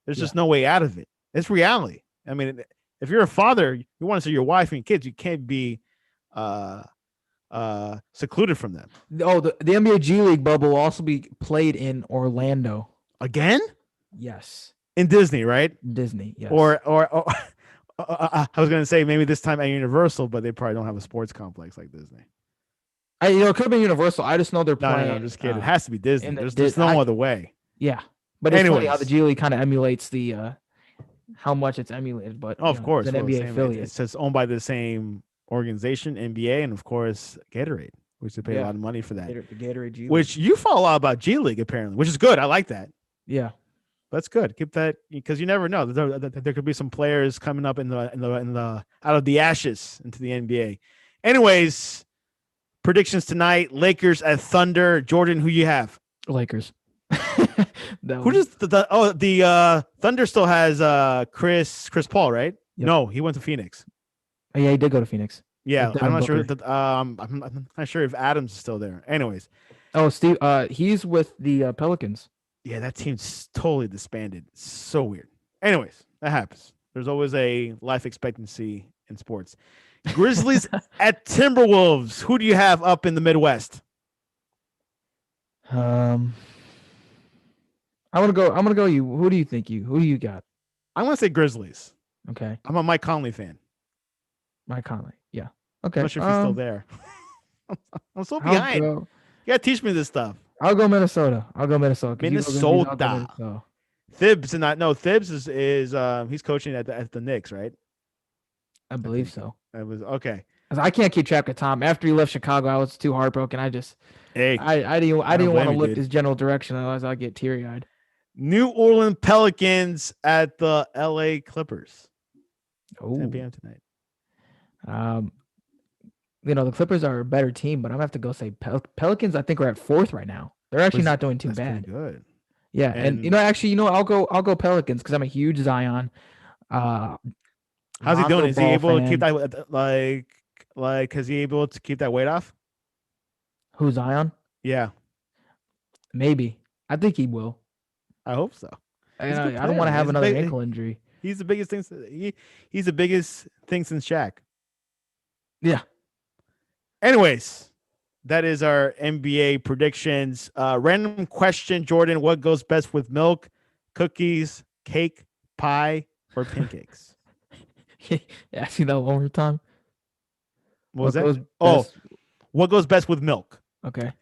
There's just no way out of it. It's reality. I mean, if you're a father, you want to see your wife and your kids. You can't be secluded from them. Oh, the NBA G League bubble will also be played in Orlando again. Yes, in Disney, right? Disney, yes. Or I was gonna say maybe this time at Universal, but they probably don't have a sports complex like Disney. It could have been Universal. I just know they're playing. No, I'm just kidding. It has to be Disney. There's no other way. Yeah, but it's funny how the G League kind of emulates the how much it's emulated. But of course, it's an NBA affiliate. It's just owned by the same organization, NBA, and of course Gatorade, which they pay a lot of money for that. The Gatorade G League. Which you follow a lot about G League apparently, which is good. I like that. Yeah, that's good. Keep that because you never know. There could be some players coming up in the out of the ashes into the NBA. Anyways, predictions tonight: Lakers at Thunder. Jordan, who you have? Lakers. Who does the Thunder still has Chris Paul, right? Yep. No, he went to Phoenix. Oh, yeah, he did go to Phoenix. Yeah, I'm not sure that I'm not sure if Adams is still there. Anyways. Oh, Steve, he's with the Pelicans. Yeah, that team's totally disbanded. So weird. Anyways, that happens. There's always a life expectancy in sports. Grizzlies at Timberwolves. Who do you have up in the Midwest? I'm gonna go you. Who do you got? I'm gonna say Grizzlies. Okay. I'm a Mike Conley fan. Mike Conley. Yeah. Okay. I'm not sure if he's still there. I'm so behind. You gotta teach me this stuff. I'll go Minnesota. Minnesota. Thibs and Thibs is he's coaching at the Knicks, right? I believe so. It was okay. I can't keep track of Tom. After he left Chicago, I was too heartbroken. I didn't want to look his general direction, otherwise I'd get teary eyed. New Orleans Pelicans at the LA Clippers. 10 p.m. tonight. The Clippers are a better team, but I'm gonna have to go say Pelicans. I think are at 4th right now. They're actually not doing too bad. Good. Yeah, and I'll go Pelicans because I'm a huge Zion. How's he doing? Is he able to keep that like? Is he able to keep that weight off? Who's Zion? Yeah, maybe. I think he will. I hope so. I don't want to have another ankle injury. He's the biggest thing. He's the biggest thing since Shaq. Yeah. Anyways, that is our NBA predictions. Random question, Jordan. What goes best with milk, cookies, cake, pie, or pancakes? Ask me that one more time. What was that? What goes best with milk? Okay.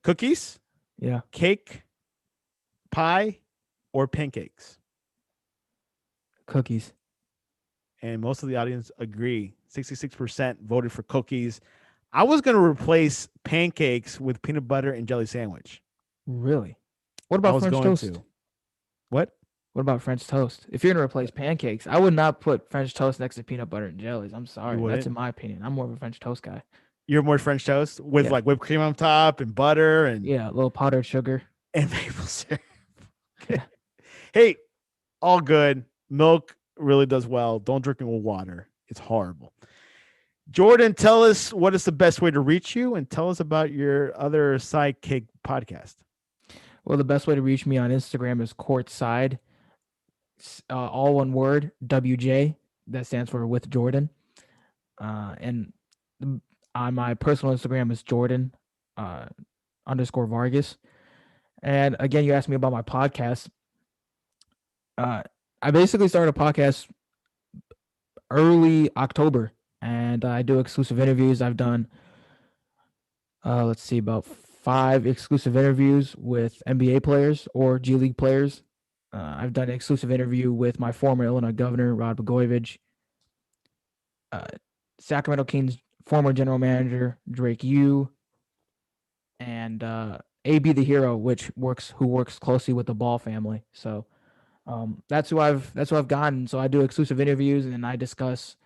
Cookies? Yeah. Cake, pie, or pancakes? Cookies. And most of the audience agree. 66% voted for cookies. I was going to replace pancakes with peanut butter and jelly sandwich. Really? What about French toast? What? What about French toast? If you're gonna replace pancakes, I would not put French toast next to peanut butter and jellies. I'm You sorry. That's wouldn't? in my opinion. I'm more of a French toast guy. You're more French toast with Yeah. like whipped cream on top and butter and Yeah, a little powdered sugar. maple syrup. Yeah. Hey, all good. Milk really does well. Don't drink it with water. It's horrible. Jordan, tell us what is the best way to reach you and tell us about your other sidekick podcast. Well, the best way to reach me on Instagram is courtside, all one word, WJ. That stands for with Jordan. And on my personal Instagram is Jordan _ Vargas. And again, you asked me about my podcast. I basically started a podcast early October, and I do exclusive interviews. I've done, let's see, about 5 exclusive interviews with NBA players or G League players. I've done an exclusive interview with my former Illinois governor, Rod Blagojevich, Sacramento Kings former general manager, Drake Yu, and AB the Hero, who works closely with the Ball family. So that's who I've gotten. So I do exclusive interviews and I discuss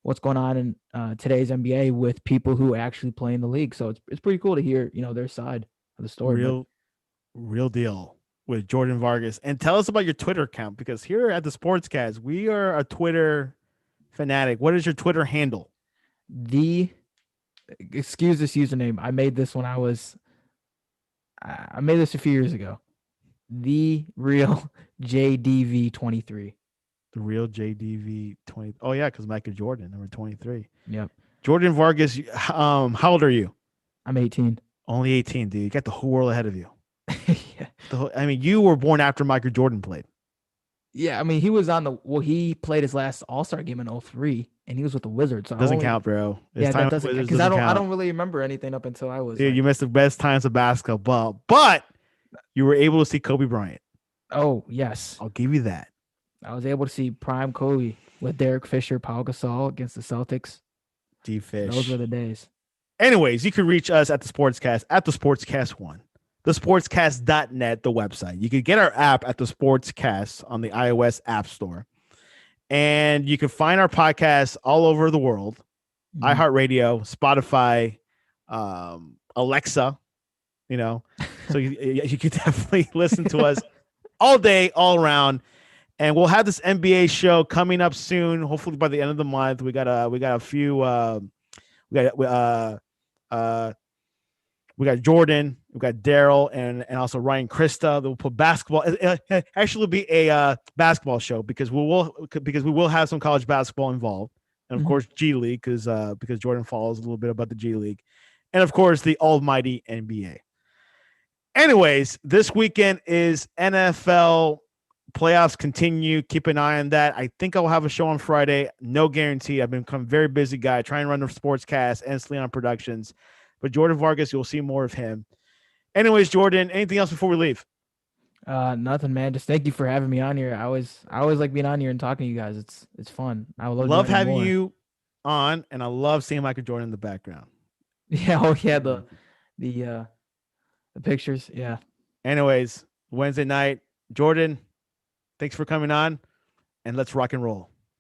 what's going on in today's NBA with people who actually play in the league. So it's pretty cool to hear their side of the story. Real deal with Jordan Vargas. And tell us about your Twitter account because here at the Sportscast, we are a Twitter fanatic. What is your Twitter handle? Excuse this username. I made this a few years ago. The real JDV23. The real JDV 20. Oh yeah, because Michael Jordan, number 23. Yep. Jordan Vargas. How old are you? I'm 18. Only 18, dude. You got the whole world ahead of you. Yeah. You were born after Michael Jordan played. Yeah, he was he played his last All-Star game in 2003, and he was with the Wizards. So Doesn't count, bro. That doesn't count because I don't really remember anything up until I was. Dude, you missed the best times of basketball, but you were able to see Kobe Bryant. Oh yes, I'll give you that. I was able to see prime Kobe with Derek Fisher, Paul Gasol against the Celtics. D-Fish. Those were the days. Anyways, you can reach us at the Sportscast, at the Sportscast1, thesportscast.net, the website. You can get our app at the Sportscast on the iOS App Store. And you can find our podcast all over the world. Mm-hmm. iHeartRadio, Spotify, Alexa, So you can definitely listen to us all day, all around. And we'll have this NBA show coming up soon. Hopefully by the end of the month. We got a few we got Jordan, we got Daryl, and also Ryan Krista. They'll put basketball. It actually will be a basketball show because we will have some college basketball involved, and of course G League because Jordan follows a little bit about the G League, and of course the almighty NBA. Anyways, this weekend is NFL playoffs continue. Keep an eye on that. I think I'll have a show on Friday. No guarantee. I've become a very busy guy trying to run the Sportscast and Sleon Productions. But Jordan Vargas, you'll see more of him. Anyways, Jordan, anything else before we leave? Nothing, man. Just thank you for having me on here. I always like being on here and talking to you guys. It's fun. I love having you on, and I love seeing Michael Jordan in the background. Yeah. Oh yeah. The pictures. Yeah. Anyways, Wednesday night, Jordan, thanks for coming on, and let's rock and roll.